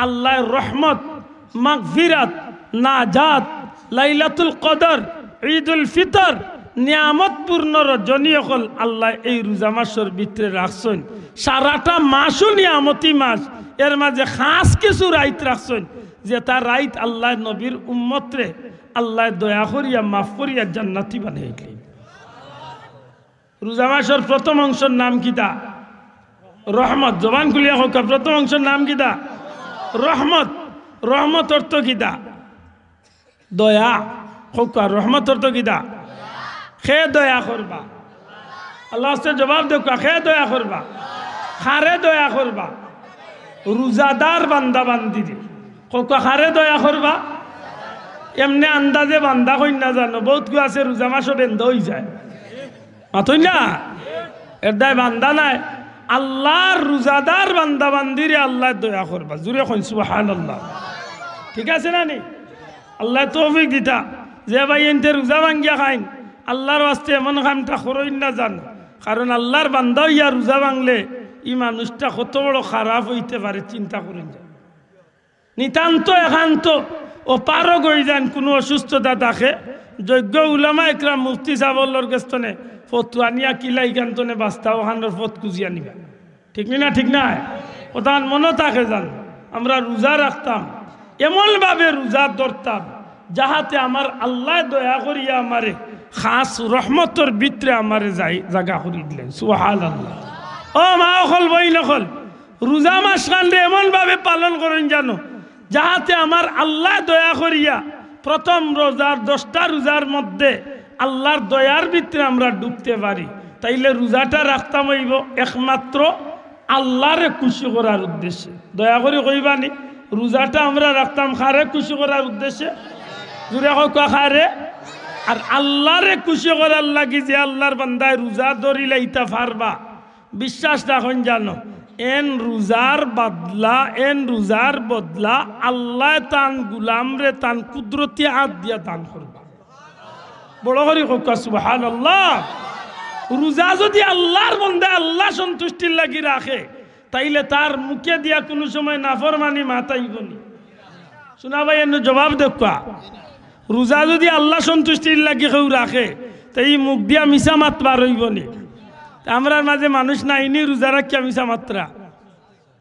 আল্লাহর রহমত মাগফিরাত, নাজাত, লাইলাতুল কদর, ঈদুল ফিতর নিয়ামতপূর্ণ রজনী হল আল্লাহ এই রোজা মাসের ভিতরে রাখছেন। সারাটা মাসও নিয়ামতি মাস, এর মাঝে খাস কিছু রাইত রাখছেন যে তার রাইত আল্লাহ নবীর উম্মতরে আল্লাহ দয়া করিয়া মাফ করিয়া জান্নাতি বানিয়ে দিলেন। রোজা মাসের প্রথম অংশের নাম কিতা? রহমত। জবান খুলিয়া হোক, প্রথম অংশের নাম কিতা? রহমত। রহমত অর্থ কিতা? দয়া। হোক রহমত অর্থ কিতা? খে দয়া করবা। আল্লাহ জবাব দেখা, খে দয়া করবা, খারে দয়া করবা, রোজাদার বান্দা বান্দি দে। হোক খারে দয়া করবা, এমনি আন্দাজে বান্দা কই না জানো, বহুত কেউ আছে রোজা মাসও বেন্ধ হয়ে যায়, মাথই না এর দায় বান্দা নাই। আল্লাহর রোজাদার বান্দা বান্দিরে আল্লাহ দয়া করবা। জুড়ে কইন সুবহানাল্লাহ। ঠিক আছে না নি? আল্লাহ তৌফিক দিতা যে ভাই এনতে রোজা ভাঙ্গিয়া খাইন, আল্লাহর ওয়াস্তে এমন কামটা করইন না জানো, কারণ আল্লাহর বান্দা ইয়া রোজা ভাঙলে ই মানুষটা কত বড় খারাপ হইতে পারে চিন্তা করেন। নিতান্ত একান্ত ও পারগ হয়ে যান কোনো অসুস্থতা থাকে, যোগ্য উলামা একরাম মুফতি সাবল্লর গেস্তনে ফতুয়া নিয়া কিলাই কান্তনে বাস্তা ওখানোর ফত কুজিয়া নিবা। ঠিক না? ঠিক না? ওটার মনে থাকে জান আমরা রোজা রাখতাম, এমনভাবে রোজা ধরতাম যাহাতে আমার আল্লাহ দয়া করিয়া আমারে খাস রহমতর ভিতরে আমারে জায়গা করি দিলেন। সুবহানাল্লাহ। ও মা অকল বই নকল রোজা মাস কান্দে এমনভাবে পালন করেন জানো যাহাতে আমার আল্লাহ দয়া করিয়া প্রথম রোজার 10টা রোজার মধ্যে আল্লাহর দয়ার ভিতরে আমরা ডুবতে পারি। তাইলে রোজাটা রাখতাম হইব একমাত্র আল্লাহরে খুশি করার উদ্দেশ্যে। দয়া করে কইবানি রোজাটা আমরা রাখতাম খারে খুশি করার উদ্দেশ্যে, জুড়ে খারে আর আল্লাহরে খুশি করার লাগি। যে আল্লাহর বান্দায় রোজা ধরিলে ইতা পারবা, বিশ্বাস রাখুন জানো এন রোজার বদলা আল্লাহ তান গুলামরে তান কুদরতি হাত দিয়া দান করবা। বড় করে হোক সুবহানাল্লাহ। রোজা যদি আল্লাহর বান্দা আল্লাহ সন্তুষ্টির লাগি রাখে, তাইলে তার মুখে দিয়া কোনো সময় নাফরমানি মাতাইবনি। শোনা ভাই এনে জবাব দেখা, রোজা যদি আল্লাহ সন্তুষ্টির লাগি কেউ রাখে তাই মুখ দিয়া মিশা মাতবার হইবনি। আমরার মাঝে মানুষ নাইনি রোজা রাখিয়া মিশা মাত্রা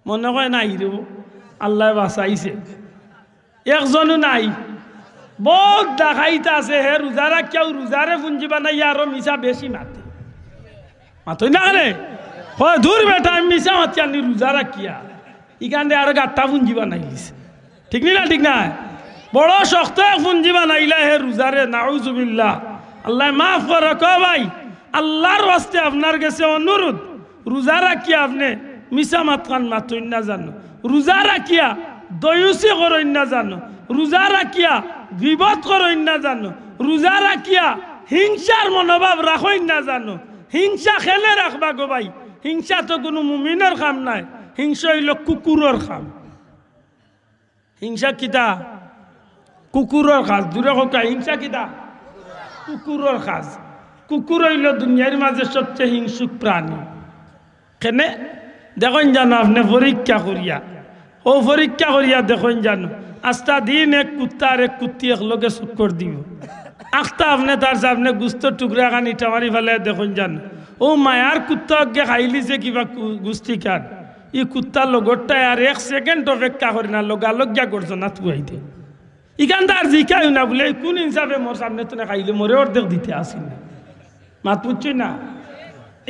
মনে হয় নাই রে, আল্লাহ বাঁচাইছে। একজনও নাই, বহুত দেখাইতে আছে হে রোজা রাখিয়াও রোজারে পুঞ্জি বানাই আরো মিশা বেশি মাতে মাতই না রে। হয় দূর বেটা আমি মিশা মাতি আনি রোজা রাখিয়া ইখান আরো গাঁটটা পুঞ্জি বানাই দিছে। ঠিক না? ঠিক না? বড় শক্ত পুঞ্জি বানাইলা হে রোজারে, নাউজুবিল্লাহ। আল্লাহ মাফ করে ক ভাই, আল্লাহর ওয়াস্তে আপনার কাছে অনুরোধ, রোজা রাখিয়া আপনি মিশা মাতখান মাতই না জানো, রোজা রাখিয়া দয়ুসি করইন না জানো, রোজা রাখিয়া গীবত করইন না জানো, রোজা রাখিয়া হিংসার মনোভাব রাখইন না জানো। হিংসা খেলে রাখবা গো ভাই, হিংসা তো কোনো মুমিনের কাম নাই, হিংসা হইল কুকুরের কাম। হিংসা কিতা? কুকুরের কাজ। দূরে হোক হিংসা কিতা? কুকুরের কাজ। কুকুর হইল দুনিয়ার মাঝে সবচেয়ে হিংসুক প্রাণী। কেনে দেখুন জানো আপনি পরীক্ষা করিয়া, ও পরীক্ষা করিয়া দেখুন জানো আস্তা দিন এক কুত্তা আর এক কুত্তি একলগে চক্কর দিব, আখতা আপনি তার সামনে গুস্ত টুকরা খান ইটা মারি ফেলে দেখুন জানো ও মায়ার কুত্তা অজ্ঞে খাইলিছে কিবা গুস্তি খান, ই কুত্তার লগরটাই আর 1 সেকেন্ড অপেক্ষা করি না লগালগিয়া করছো না তুইতে ইখান তার জিকাই না বলে কোন হিসাবে মোর সামনে তো না খাইলে মোরে অর্ধেক দিতে আসি না। মাত বুঝছি না?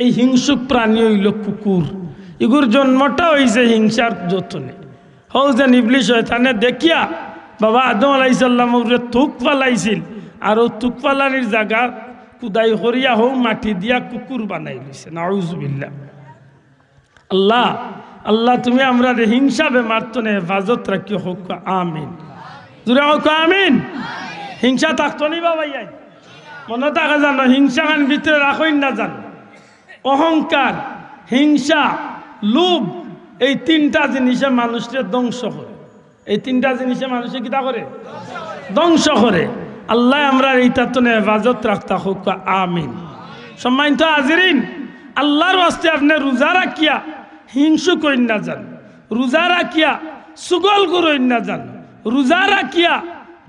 এই হিংসুক প্রাণী হইল কুকুর। ইগুর জন্মটা হয়েছে হিংসার যতনে। হও যেন ইবলিশ শয়তানে দেখিয়া বাবা আদম আলাইহিস সালামের থুক ফালাইছিল, আর ও থুক ফালানির জায়গা কুদাই করিয়া হও মাটি দিয়া কুকুর বানাই লইছে। নাউজুবিল্লাহ। আল্লাহ আল্লাহ তুমি আমরা হিংসা বেমার তনে হেফাজত রাখিও হোক, আমিন। জুড়ে হোক আমিন। হিংসা থাকতো নি বাবা, ইয়াই মনে থাকা জানো হিংসা খান ভিতরে রাখই না জানো। অহংকার, হিংসা, লোভ, এই 3টা জিনিসে মানুষকে ধ্বংস করে। এই 3টা জিনিসে মানুষে কিতা করে? ধ্বংস করে। আল্লাহ আমরা এই তাতনে হেফাজত রাখতা হোক, আমিন। সম্মানিত হাজিরিন, আল্লাহর ওয়াস্তে আপনি রোজা রাখিয়া হিংসুক হইন না যান, রোজা রাখিয়া সুগল করইন না যান, রোজা রাখিয়া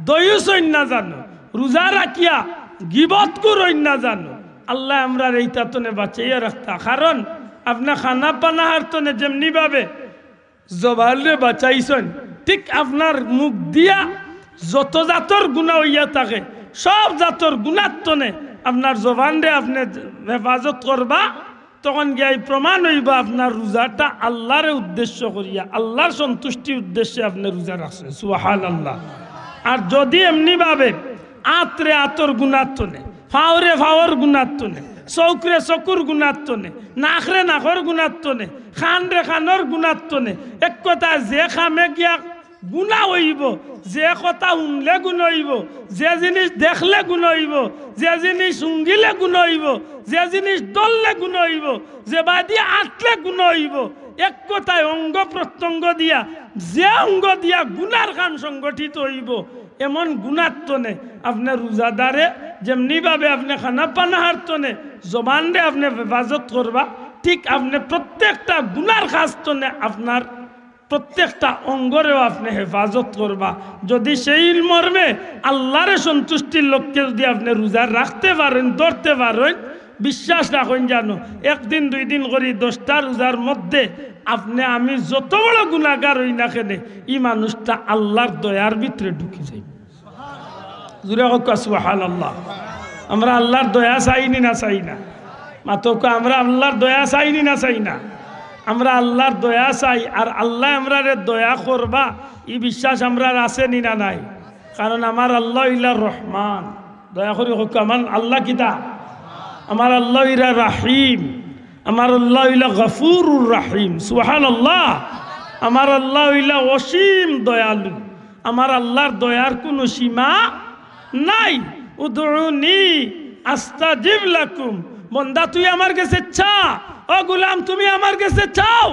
দয়ুস হইন না জানো, রোজা রাখিয়া গিবত করইন না জানো। আল্লাহ আমরা এইটা তনে বাঁচাইয়া রাখতা। কারণ আপনার খানা পানাহার তনে যেমনি ভাবে জবানরে বাঁচাইছেন, ঠিক আপনার মুখ দিয়া যত জাতর গুণা হইয়া থাকে সব জাতর গুণার তনে আপনার জবানরে আপনি হেফাজত করবা। তখন গিয়ে প্রমাণ হইবা আপনার রোজাটা আল্লাহর উদ্দেশ্য করিয়া, আল্লাহর সন্তুষ্টির উদ্দেশ্যে আপনি রোজা রাখছেন। সুবহানাল্লাহ। আর যদি এমনি ভাবে আতরে আতর গুণার তনে, ফাওরে ফাওয়ার গুণার তনে, চৌকরে চকুর গুণার তনে, নাকরে নাকর গুণার তনে, খানরে খানর গুণার তনে, এক কথা যে খামে গিয়া গুণা হইব, যে কথা শুনলে গুণ হইব, যে জিনিস দেখলে গুণ হইব, যে জিনিস শুঙ্গিলে গুণ হইব, যে জিনিস দললে গুণ হইব, যে বাদি আটলে গুণ হইব, এক কথায় অঙ্গ প্রত্যঙ্গ দিয়া যে অঙ্গ দিয়া গুনার কাম সংগঠিত হইব, এমন গুণার তনে আপনি রোজাদারে যেমনি ভাবে আপনি খানা পানাহার তনে জবানরে আপনি হেফাজত করবা, ঠিক আপনি প্রত্যেকটা গুনার কাজ তনে আপনার প্রত্যেকটা অঙ্গরেও আপনি হেফাজত করবা। যদি সেই মর্মে আল্লাহরে সন্তুষ্টির লক্ষ্যে যদি আপনি রোজা রাখতে পারেন, ধরতে পারেন, বিশ্বাস রাখেন জানো একদিন দুই দিন করি 10টা রোজার মধ্যে আপনি আমি যত বড় গুনাহগার হই না কেন এই মানুষটা আল্লাহর দয়ার ভিতরে ঢুকে যাই। জুড়ে হোক সুবহানাল্লাহ। আমরা আল্লাহর দয়া চাইনি না চাই না, মাত্র আমরা আল্লাহর দয়া চাইনি না চাই না, আমরা আল্লাহর দয়া চাই। আর আল্লাহ আমরা দয়া করবা এই বিশ্বাস আমরা আসেনি না নাই। কারণ আমার আল্লাহ ইলা রহমান, দয়া করি হোক আমার আল্লাহ কিতা, আমার আল্লাহ ইলা রাহিম, আমার আল্লাহ ইলা গফুরুর রাহিম। সুবহানাল্লাহ। আমার আল্লাহ ইলা অসীম দয়ালু, আমার আল্লাহর দয়ার কোনো সীমা নাই। উদউনি আস্তাজিব লাকুম, বন্দা তুই আমার কাছে চা, ও গোলাম তুমি আমার কাছে চাও,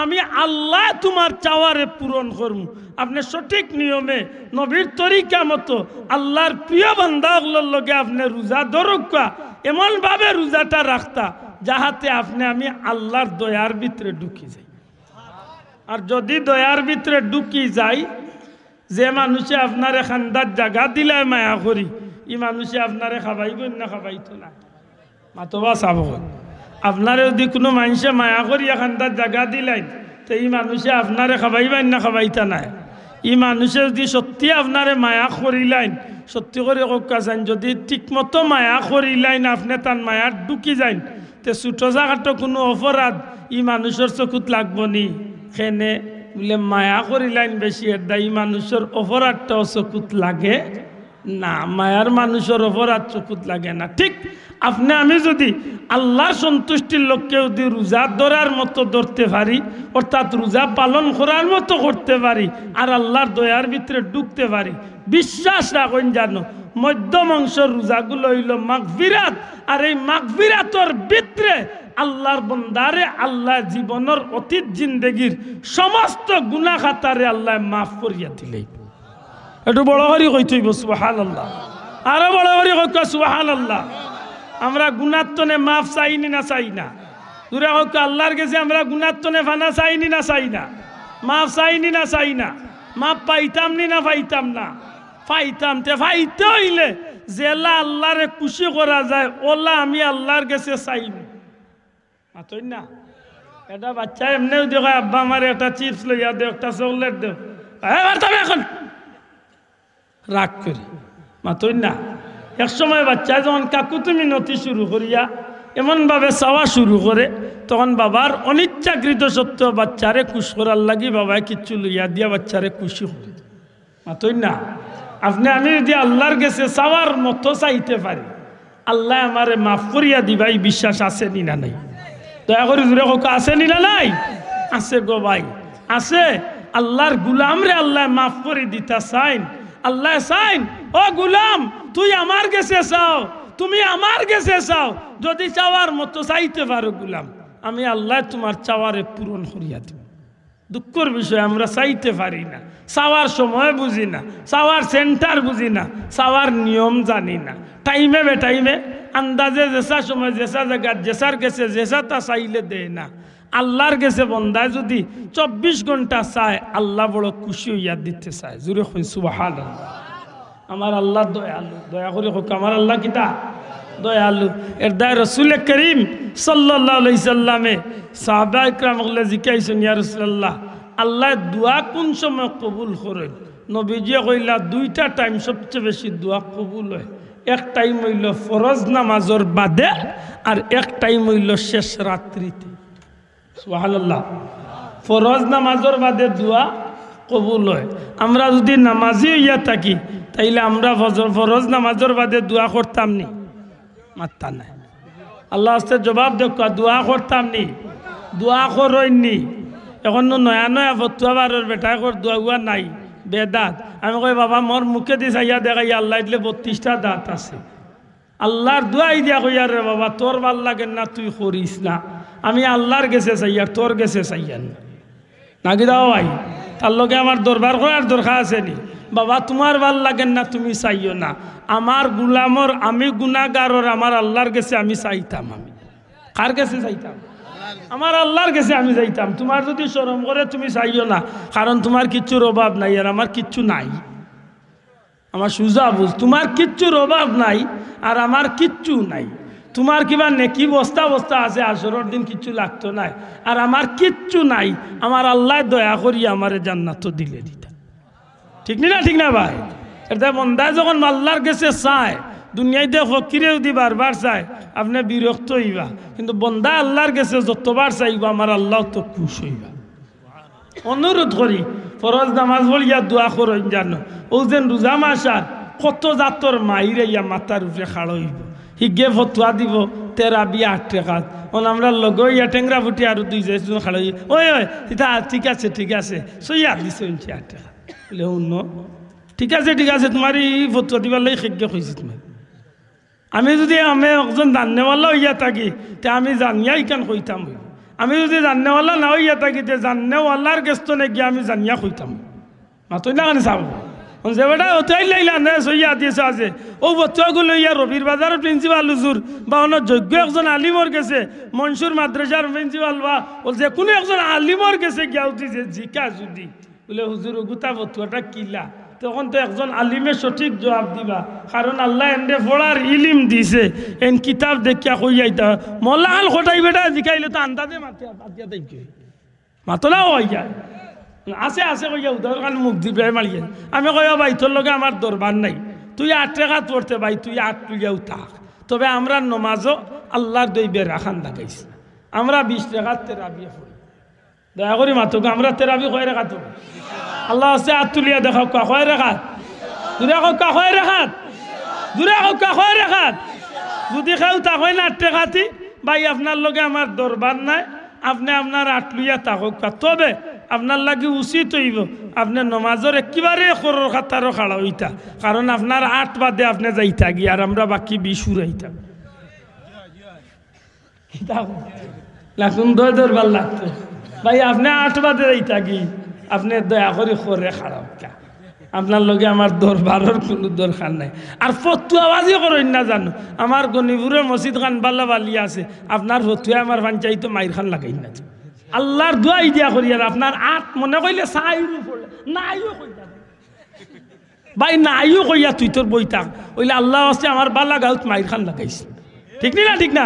আমি আল্লাহ তোমার চাওয়ারে পূরণ করব। আপনি সঠিক নিয়মে নবীর তরিকা মতো আল্লাহর প্রিয় বান্দাগুলোর লগে আপনি রোজা ধরুকা, এমন ভাবে রোজাটা রাখতা যাহাতে আপনি আমি আল্লাহর দয়ার ভিতরে ঢুকি যাই। আর যদি দয়ার ভিতরে ঢুকি যাই, যে মানুষে আপনারে খান্দার জায়গা দিলায় মায়া করি, এই মানুষে আপনারে খাবাইব না খাবাইতো না, মাতবা চাব। আপনারে যদি কোনো মানুষে মায়া করি খান্দার জায়গা দিলাই, তো এই মানুষে আপনারে খাবাইবেন না খাবাইতা নাই। এই মানুষে যদি সত্যি আপনারে মায়া করিলাইন, সত্যি করে কা যান, যদি ঠিকমতো মায়া করিলাইন আপনি তার মায়ার ঢুকি যাইন, তে ছোটো জায়গাটা কোনো অপরাধ এই মানুষের চকুত লাগবো নি। সেনে বলে মায়া করিলাইন বেশি এর এই মানুষের অপরাধটাও চকুত লাগে না, মায়ার মানুষের অপরাধ চকুত লাগে না। ঠিক আপনি আমি যদি আল্লাহর সন্তুষ্টির লক্ষ্যে যদি রোজা ধরার মতো ধরতে পারি, অর্থাৎ রোজা পালন করার মতো করতে পারি, আর আল্লাহর দয়ার ভিতরে ঢুকতে পারি, বিশ্বাস রাখেন জানো মধ্যম অংশের রোজাগুলো হইল মাগফিরাত। আর এই মাগফিরাতর ভিতরে আল্লাহর বন্দারে আল্লাহ জীবনের অতীত জিন্দেগির সমস্ত গুনাহ খাতারে আল্লাহ মাফ করিয়া দিলেই। একটু বড় করে কইতে হইব সুবহানাল্লাহ, আরো বড় করে কইতে সুবহানাল্লাহ। আমরা গুনাত্তনে মাফ চাইনি না চাই না, দূরে হোক আল্লাহর কাছে আমরা গুনাত্তনে ফানা চাইনি না চাই না, মাফ চাইনি না চাই না, মাফ পাইতাম নি না পাইতাম না, পাইতাম। তে পাইতে হইলে জেলা আল্লাহরে খুশি করা যায় ওলা আমি আল্লাহর কাছে চাইনি। মাতই না এটা বাচ্চা এমনিও দেখো আব্বা আমার একটা চিপস লইয়া দেও, একটা চকলেট দেও, এখন রাগ করি। মাতই না এক সময় বাচ্চা যখন কাকু তুমি নতি শুরু করিয়া এমনভাবে চাওয়া শুরু করে, তখন বাবার অনিচ্ছাকৃত সত্ত্বেও বাচ্চারে খুশ করার লাগি বাবায় কিচ্ছু লইয়া দিয়া বাচ্চারে খুশি করে। মাতই না আপনি আমি যদি আল্লাহর কাছে চাওয়ার মতো চাইতে পারি, আল্লাহ আমারে মাফ করিয়া দিবাই বিশ্বাস আছে নি না নাই? দয়া করে জুড়ে হোক আছে নি না নাই? আছে গো ভাই, আছে। আল্লাহর গুলাম রে আল্লাহ মাফ করে দিতা চাইন। আল্লাহ চাইন ও গুলাম তুই আমার কাছে চাও, তুমি আমার কাছে চাও, যদি চাওয়ার মতো চাইতে পারো গুলাম, আমি আল্লাহ তোমার চাওয়ারে পূরণ করিয়া দিব। দুঃখের বিষয় আমরা চাইতে পারি না, চাওয়ার সময় বুঝি না, চাওয়ার সেন্টার বুঝি না, চাওয়ার নিয়ম জানি না, টাইমে বে টাইমে আন্দাজে যেসা সময় যেসা জায়গা যেসার গেছে যেসা তা চাইলে দেয় না। আল্লাহর কাছে বন্দায় যদি 24 ঘন্টা চায় আল্লাহ বড় খুশি হইয়া দিতে চায়। জোরে কই সুবহানাল্লাহ। আমার আল্লাহ দয়ালু, দয়া করে হোক আমার আল্লাহ কিতা দয়ালু। এর দায় রসুল করিম সাল্লাল্লাহু আলাইহি সাল্লামে সাহাবা ইকরামগুলো জিজ্ঞাসা ইয়া রাসূলুল্লাহ আল্লাহ দোয়া কোন সময় কবুল করেন? নবীজি কইলা দুইটা টাইম সবচেয়ে বেশি দোয়া কবুল হয়। এক টাইম হইল ফরজ নামাজের বাদে আর এক টাইম হইল শেষ রাত্রিতে। সুবহানাল্লাহ। ফরজ নামাজের বাদে দোয়া কবুল হয়। আমরা যদি নামাজি হইয়া থাকি তাইলে আমরা ফরজ নামাজের বাদে দোয়া করতাম নি? মাত্তা নাই। আল্লাহ আস্তে জবাব দেখা দোয়া করতাম নি, দোয়া করইনি। এখন নয়া নয়া ফতুয়া বারের বেটা কর দোয়া নাই বেদাত। আমি কই বাবা মোর মুখে দি চাইয়া দেখাই আল্লাহ দিলে 32টা দাঁত আছে। আল্লাহর দোয়াই দিয়া কইয়া রে বাবা তোর ভাল লাগে না তুই করিস না, আমি আল্লাহর গেছে চাইয়া তোর গেছে চাইয়া নাকি দাও ভাই। তার লগে আমার দরবার করার দরকার আছে নি? বাবা তোমার ভাল লাগেন না তুমি চাইও না, আমার গুলামর আমি গুনাহগারর আমার আল্লাহর কাছে আমি চাইতাম। আমি কার কাছে চাইতাম? আমার আল্লাহর কাছে আমি চাইতাম। তোমার যদি শরম করে তুমি চাইও না, কারণ তোমার কিচ্ছুর অভাব নাই আর আমার কিচ্ছু নাই। আমার সুজা বুঝ, তোমার কিচ্ছুর অভাব নাই আর আমার কিচ্ছু নাই। তোমার কিবা নেকি বস্তা বস্তা আছে, আসরের দিন কিচ্ছু লাগতো নাই, আর আমার কিচ্ছু নাই। আমার আল্লাহ দয়া করি আমার জান্নাত দিলে দিতা। ঠিক না ঠিক না ভাই? এটা বন্দায় যখন আল্লাহর কাছে চায়, দুনিয়াতে ফকিরেও দি বারবার চায় আপনি বিরক্ত হইবা, কিন্তু বন্দা আল্লাহর কাছে যতবার চাইবা আমার আল্লাহ তো খুশ হইবা। অনুরোধ করি ফরজ নামাজ বলিয়া দোয়া করেন জানো। ও যেন রোজা মাসার কত জাতর মাইরে ইয়া মাথার উপরে খাড়ো হইব, হিগে ফতুয়া দিব 13 20 8 টাকা। আমরা লগে ইয়া টেংরা ফুটি আর 2 খাড়ো ওই ওই ঠিক আছে ঠিক আছে সইয়া দিছে 8 টাকা বলে অন্য ঠিক আছে তোমার এই ফতুয়া দিবার লাগে হিগে কইছি। তোমার আমি যদি আমি একজন জাননেওয়ালা হইয়া থাকি তে আমি জানিয়া ইকান কইতাম। আমি যদি জাননেওয়ালা না হইয়া থাকি তে জাননেওয়ালার গেস্ত নাকি আমি জানিয়া কইতাম। মাতই না কানে চাব যে বেটা ওটাই লাইলা না সইয়া দিয়েছে আছে ও বচ্চাগুলো ইয়া রবির বাজারের প্রিন্সিপাল হুজুর বা অন্য যোগ্য একজন আলিমর গেছে, মনসুর মাদ্রাসার প্রিন্সিপাল বা ও যে কোনো একজন আলিমর গেছে গিয়া উঠিছে জিকা যদি বলে হুজুর গোটা বতুয়াটা কিলা, তখন তো একজন আলিমে সঠিক জবাব দিবা, কারণ আল্লাহ এনে পড়ার ইলিম দিছে। এন কিতাব দেখিয়া কইয়াইতা মল্লাহাল খটাই বেটা জিকাইলে তো আন্দাজে মাতিয়া দেখ মাতলা হয়ে যায় আছে আছে কইয়া উদাহরণ মুখ দিবে মারিয়ে। আমি কইয়া ভাই তোর লগে আমার দরবার নাই, তুই 8 টাকা পড়তে ভাই তুই 8 লইয়াও থাক, তবে আমরা নমাজও আল্লাহর দইবে রাখান লাগাইছি। আমরা 20 টাকা তেরাবি পড়ি, দয়া করি মাতুক আমরা তেরাবি কয় রাখা তো আল্লাহ আছে হাত তুলিয়া দেখাও কয় রেখাত দূরে কয় রেখাত দূরে কয় রেখাত যদি খাও তা হয় না 8 টাকাতি ভাই আপনার লগে আমার দরবার নাই, আপনি আপনার 8 লইয়া থাকুক। তবে আপনার লাগে উচিত হইব আপনার নমাজের একেবারে খরর খাতারও খাড়া হইতা, কারণ আপনার 8 বাদে আপনি যাইতা গিয়ে আর আমরা বাকি 20 উড়াইতাম। লাগুন দরবার লাগতো ভাই আপনি 8 বাদে যাইতা গিয়ে আপনি দয়া করে খরে খারাপ কা, আপনার লগে আমার দরবারের কোনো দরকার নাই। আর ফতুয়াবাজি করেন না জানো, আমার গনিপুরের মসজিদ খান বাল্লা বালি আছে, আপনার ফতুয়া আমার পঞ্চায়েত মাইর খান লাগাই না। আল্লাহর দোয়াই দিয়া করি আর আপনার 8 মনে কইলে চাইরু পড়লে নাইও কইতা ভাই নাইও কইয়া তুই তোর বই থাক ওইলে আল্লাহ আছে আমার বাল্লা গাউত মাইর খান লাগাইছে। ঠিক না ঠিক না?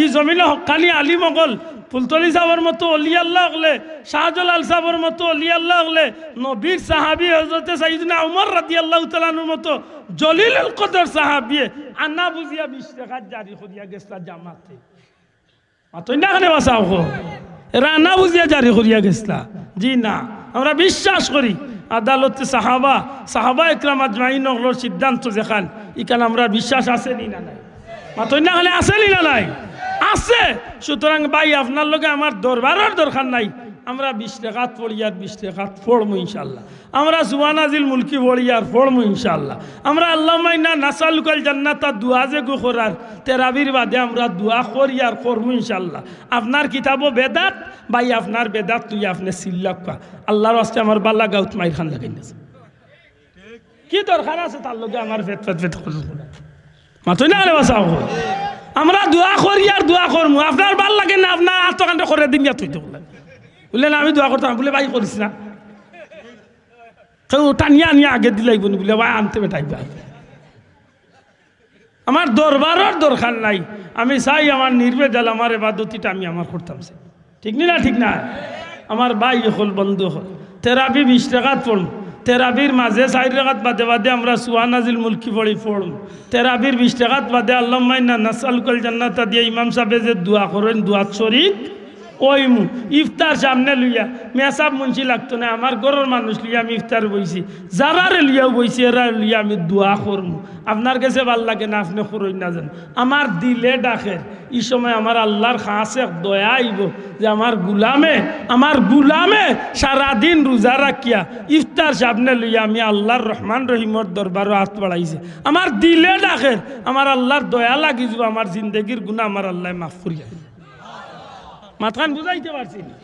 ই জমিনে হকানি আলিম অকল ফুলতলি সাহর মতো অলি আল্লাহ হলে, শাহজালাল সাহর মতো অলি আল্লাহ হলে, নবীর সাহাবী হযরতে সাইয়েদনা ওমর রাদিয়াল্লাহু তাআলা আনহুর মতো জলিলুল কদর সাহাবী আনা বুঝিয়া 20 টাকা জারি করিয়া গেছলা জামাতে। মাতই না কানে বাসাও এরা আনা বুঝিয়া জারি করিয়া গেছলা। জি না, আমরা বিশ্বাস করি আদালতে সাহাবা ইকরাম আজমাইন হলোর সিদ্ধান্ত যেখান ইখান আমরা বিশ্বাস আছে নি না নাই? মাতই না কানে আছে নি না নাই? আছে। সুতরাং ভাই আপনার লগে আমার দরবারের দরকার নাই, আমরা 20 টাকা পড়ি আর 20 টাকা পড়বো ইনশাল্লাহ। আমরা সুবহানাজিল মুলকি পড়ি আর পড়বো ইনশাল্লাহ। আমরা আল্লাহুম্মা ইন্না নাসআলুকাল জান্নাতা দুআ যে গো করার তেরাবির বাদে আমরা দোয়া করি আর করবো ইনশাল্লাহ। আপনার কিতাবও বেদাত ভাই, আপনার বেদাত তুই আপনি সিল্লাক কা আল্লাহর ওয়াস্তে আমার বাল্লা গাউত মাইর খান লাগাই না। কি দরকার আছে তার লগে আমার ফেট করব মাতই না বাসাও। আমরা দোয়া করি আর দোয়া করবো, আপনার ভাল লাগে না আপনার আত্মকাণ্ড করে দিন তুইতে বললেন আমি দোয়া করতাম বলে ভাই করিস না, কেউ টানিয়া আনিয়া আগে দিলাই বলি বলে ভাই আনতে বেটাইবা। আমার দরবারের দরকার নাই, আমি চাই আমার নির্বেজাল আমার এবাদতিটা আমি আমার করতাম, ঠিক না? ঠিক না? আমার ভাই হল বন্ধু হল তেরাবি 20 টাকাত পড়ম, তেরাবির মাঝে 4 রাকাত বাদে বাদে আমরা সুবহানাজিল মুলকি পড়ম, তেরাবির 20 টাকাত বাদে আল্লাহুম্মা ইন্না নাসআলুকাল জান্নাতা দিয়ে ইমাম সাহেব যে দোয়া করেন দোয়া শরীক ওইমু ইফতার সামনে লইয়া মেসাব মুন্সি লাগতো না, আমার ঘরের মানুষ লইয়া আমি ইফতার বইছি, যারারে লইয়াও বইছি এরা লইয়া আমি দোয়া করমু। আপনার কাছে ভাল লাগে না আপনি করই না জান, আমার দিলে ডাকে এই সময় আমার আল্লাহর খাসে দয়া আইব যে আমার গুলামে সারাদিন রোজা রাখিয়া ইফতার সামনে লইয়া আমি আল্লাহর রহমান রহিমর দরবারও হাত বাড়াইছে, আমার দিলে ডাকে আমার আল্লাহর দয়া লাগি যাব, আমার জিন্দগির গুনাহ আমার আল্লাহ মাফ করিয়া মাথান বুঝাইতে পারছি না।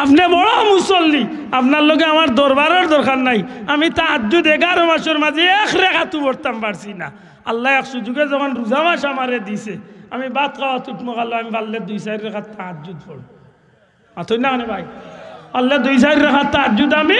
আপনি বড় মুসল্লি, আপনার লগে আমার দরবারের দরকার নাই, আমি তাহাজ্জুদ 11 মাসের মাঝে 1 রাকাতও পড়তাম পারছি না। আল্লাহ এক সুযোগে যখন রোজা মাস আমারে দিছে, আমি ভাত খাওয়া তুটমো খালো, আমি পারলে 2-4 রাকাত তাহাজ্জুদ পড়ব, আতই না মানে ভাই আল্লাহ 2-4 রাকাত তাহাজ্জুদ আমি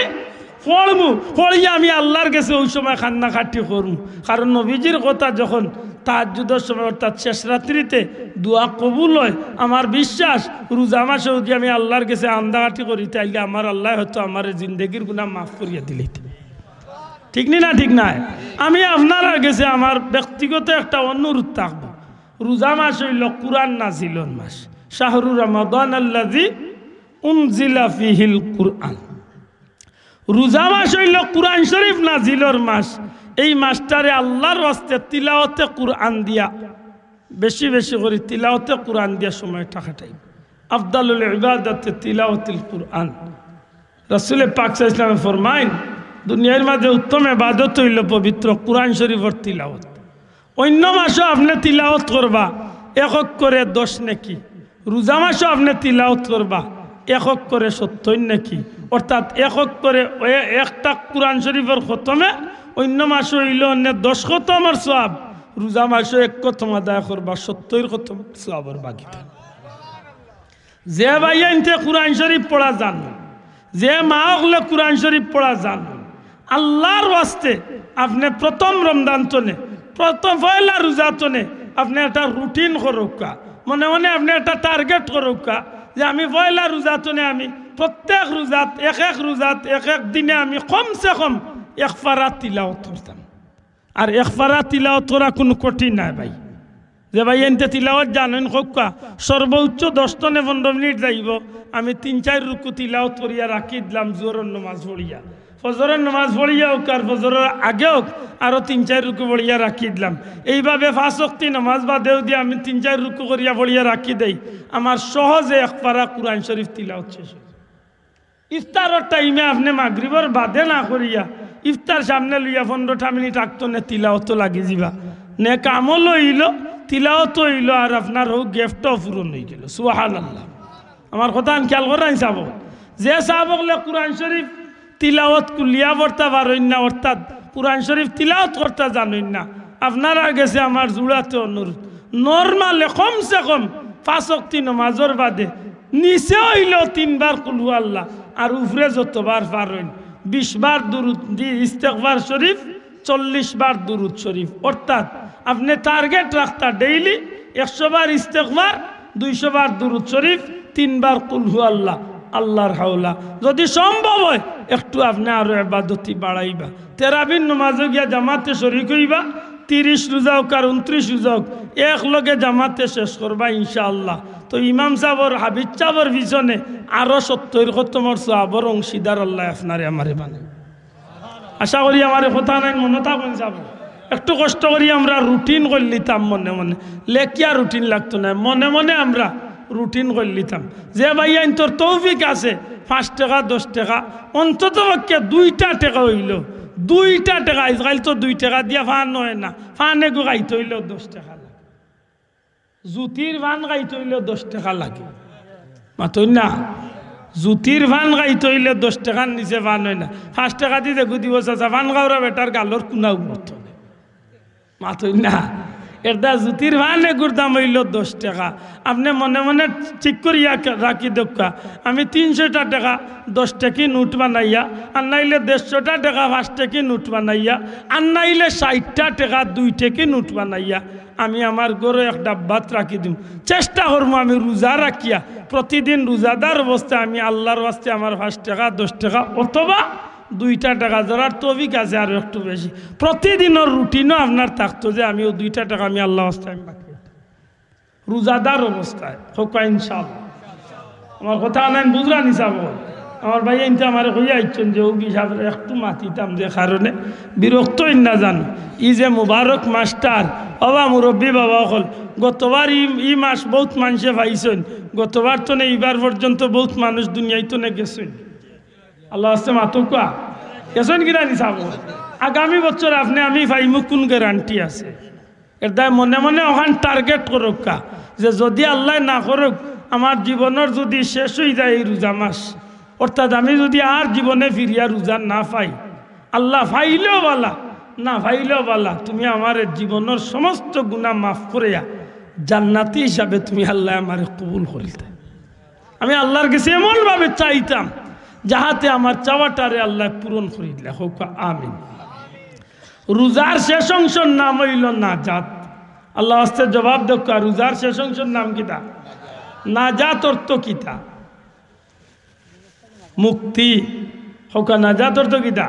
পড়বো, পড়িয়া আমি আল্লাহর কাছে ওই সময় খান্না খাটি করবো। কারণ নবীজির কথা যখন তাহাজ্জুদের সময় অর্থাৎ শেষ রাত্রিতে দোয়া কবুল হয়, আমার বিশ্বাস রোজা মাসে যদি আমি আল্লাহর কাছে আন্দাঘাটি করি তাইলে আমার আল্লাহ হয়তো আমার জিন্দগির গুনাহ মাফ করিয়া দিলে, ঠিক না? ঠিক না? আমি আপনার কাছে আমার ব্যক্তিগত একটা অনুরোধ থাকবো, রোজা মাস হইল কুরআন নাজিলের মাস, শাহরু রমাদান আল্লাযী উনজিলা ফীহিল কুরআন। রোজা মাস হইল কুরআন শরীফ নাজিলের মাস, এই মাসটারে আল্লাহর ওয়াস্তে তিলাওয়াতে কুরআন দিয়া বেশি বেশি করে তিলাওয়াতে কুরআন দিয়া সময়টা কাটাই। আফদালুল ইবাদাতে তিলাওয়াতুল কুরআন। রাসূল পাক সাল্লাল্লাহু আলাইহি ওয়াসাল্লাম ফরমাইন দুনিয়ার মাঝে উত্তম ইবাদত হইল পবিত্র কুরআন শরীফের তিলাওয়াত। অন্য মাসও আপনি তিলাওয়াত করবা একক করে 10 নেকি, রোজা মাসও আপনি তিলাওয়াত করবা একক করে 70 নেকি, অর্থাৎ একক করে একটা কুরআন শরীফের খতমে অন্য মাসও হইল অন্য 10 খতমের সওয়াব, রোজা মাসও 1 খতম আদায় করবা 70 খতম সওয়াবের বাকি। যে ভাইয়ানতে কুরআন শরীফ পড়া জানো, যে মা হলে কুরআন শরীফ পড়া জানো, আল্লাহর ওয়াস্তে আপনি প্রথম রমজান তনে প্রথম পয়লা রোজা তনে আপনি একটা রুটিন করুকা, মনে মনে আপনি একটা টার্গেট করুকা যে আমি পয়লা রোজা তনে আমি প্রত্যেক রোজাত এক এক দিনে আমি কমসে কম 1 পারা তিলাওয়াত করতাম। আর 1 পারা তিলাওয়াত করা কোনো কঠিন নাই ভাই, যে ভাই এনতে তিলাওয়াত জানেন কোকা সর্বোচ্চ 10 থেকে 15 মিনিট যাইব, আমি 3-4 রুকু তিলাওয়াত করিয়া রাখি দিলাম জোহরের নামাজ পড়িয়া, ফজরের নামাজ পড়িয়া হোক আর ফজরের আগে হোক আরও 3-4 রুকু পড়িয়া রাখি দিলাম। এইভাবে 5 ওয়াক্তি নামাজ বাদেও দিয়ে আমি 3-4 রুকু করিয়া পড়িয়া রাখি দেই, আমার সহজে 1 পারা কুরআন শরীফ তিলাওয়াত শেষ। ইফতারের টাইমে আপনি মাগরিবের বাদে না করিয়া ইফতার সামনে লইয়া 15টা মিনিট আগতো নে তিলাওয়াত লাগি যাবা, নে কামল হইল তিলাওয়াত হইল আর আপনার হোক গিফটও পূরণ হয়ে গেল। সুবহানাল্লাহ। আমার কথা খেয়াল করেন সাহেব, যে সাহাবকলে কুরআন শরীফ তিলাওয়াত কুলিয়া পড়তে পারেন না, অর্থাৎ কুরআন শরীফ তিলাওয়াত করতে জানেন না, আপনারা গেছে আমার জুড়াতে অনুরোধ, নর্মালে কমসে কম 5 ওয়াক্তি নামাজের বাদে নিচে হইল 3 বার কুল হু আল্লাহ আর উপরে যতবার পারেন 20 বার দুরুদ ইস্তেগফার শরীফ, 40 বার দুরুদ শরীফ, অর্থাৎ আপনি টার্গেট রাখতা ডেইলি 100 বার ইস্তেগফার, 200 বার দুরুদ শরীফ, 3 বার কুল হু আল্লাহ, আল্লাহর হাওলা। যদি সম্ভব হয় একটু আপনি আরো ইবাদতি বাড়াইবা, তেরাবির নামাজে গিয়া জামাতে শরীক হইবা, 30 রোজা হোক আর 29 রোজা হোক এক লগে জামাতে শেষ করবা ইনশাআল্লাহ। তো ইমাম সাহেবর হাবিজ সাহেবর পিছনে আরো 70 খতমের সওয়াবের অংশীদার আল্লাহ আপনারে আমারে বানায়। আশা করি আমার কথা নাই মনে থাকুন যাব, একটু কষ্ট করি আমরা রুটিন করে লিতাম, মনে মনে লেখিয়া রুটিন লাগতো না, মনে মনে আমরা রুটিন করে লিতাম। যে ভাইয়া তোর তৌফিক আছে 5 টাকা 10 টাকা অন্তত পক্ষে 2টা টাকা হইল, 2টা টাকা আজকাল তো 2 টাকা দিয়া ফান হয় না, ফানে গো গাইতে হইলেও 10 টাকা লাগে, জুতির ভান গাইতে হইলেও 10 টাকা লাগে, মাতই না জুতির ভান গাইতে হইলে 10 টাকার নিচে ভান হয় না। 5 টাকা দিয়ে দেখু দিব চাচা ভান গাওরা বেটার গালোর কুনাও মতো মাতই না, এটা জুতির ভানেগুর দাম হইল 10 টাকা। আপনি মনে মনে ঠিক করিয়া রাখি দেখা, আমি 300টা টাকা 10 টাকি নোট বানাইয়া, আর নাইলে 150টা টাকা 5 টাকি নোট বানাইয়া, আর নাইলে 60টা টাকা 2 টাকি নোট বানাইয়া আমি আমার ঘরে এক ডাব্বাত রাখি দিম। চেষ্টা করবো আমি রোজা রাখিয়া প্রতিদিন রোজাদার অবস্থায় আমি আল্লাহর ওয়াস্তে আমার 5 টাকা 10 টাকা অথবা 2টা টাকা ধরার তৌফিক আছে আরো একটু বেশি প্রতিদিনের রুটিনও আপনার থাকতো যে আমি 2টা টাকা আমি আল্লাহর ওয়াস্তে আমি বাকি রোজাদার অবস্থায় হোক ইনশাআল্লাহ। আমার কথা নাই বুঝলা নিসাব আমার ভাই এনতে আমার হইয়া ইচ্ছেন যে ও হিসাবে একটু মাতিতাম যে কারণে বিরক্তই না জানো ই যে মুবারক মাস্টার বাবা মুরব্বী বাবা হল গতবার ই মাস বহুত মানুষে পাইছেন, গতবার তো না এইবার পর্যন্ত বহুত মানুষ দুনিয়ায় তো না গেছেন। আল্লাহ আসতে মাতুকা গেছেন কিনা নিসাব আগামী বছর আপনি আমি পাইমু কোন গ্যারান্টি আছে? এটা মনে মনে ওখান টার্গেট করুক যে যদি আল্লাহ না করুক আমার জীবনের যদি শেষ হয়ে যায় এই রোজা মাস, অর্থাৎ আমি যদি আর জীবনে ফিরিয়া রোজা না পাই, আল্লাহ ফাইলেও বালা না ফাইলেও বালা, তুমি আমার জীবনের সমস্ত গুনাহ মাফ করিয়া জান্নাতি হিসাবে তুমি আল্লাহ আমার কবুল করিতে। আমি আল্লাহর কাছে এমনভাবে চাইতাম যাহাতে আমার চাওয়াটারে আল্লাহ পূরণ করি দিলে হোক আমিন। রোজার শেষ অংশের নাম হইল নাজাত। আল্লাহ আস্তে জবাব দেখা, রোজার শেষ অংশের নাম কিতা? নাজাত অর্থ কিতা? মুক্তি। হোক নাজাত অর্থ কিতা?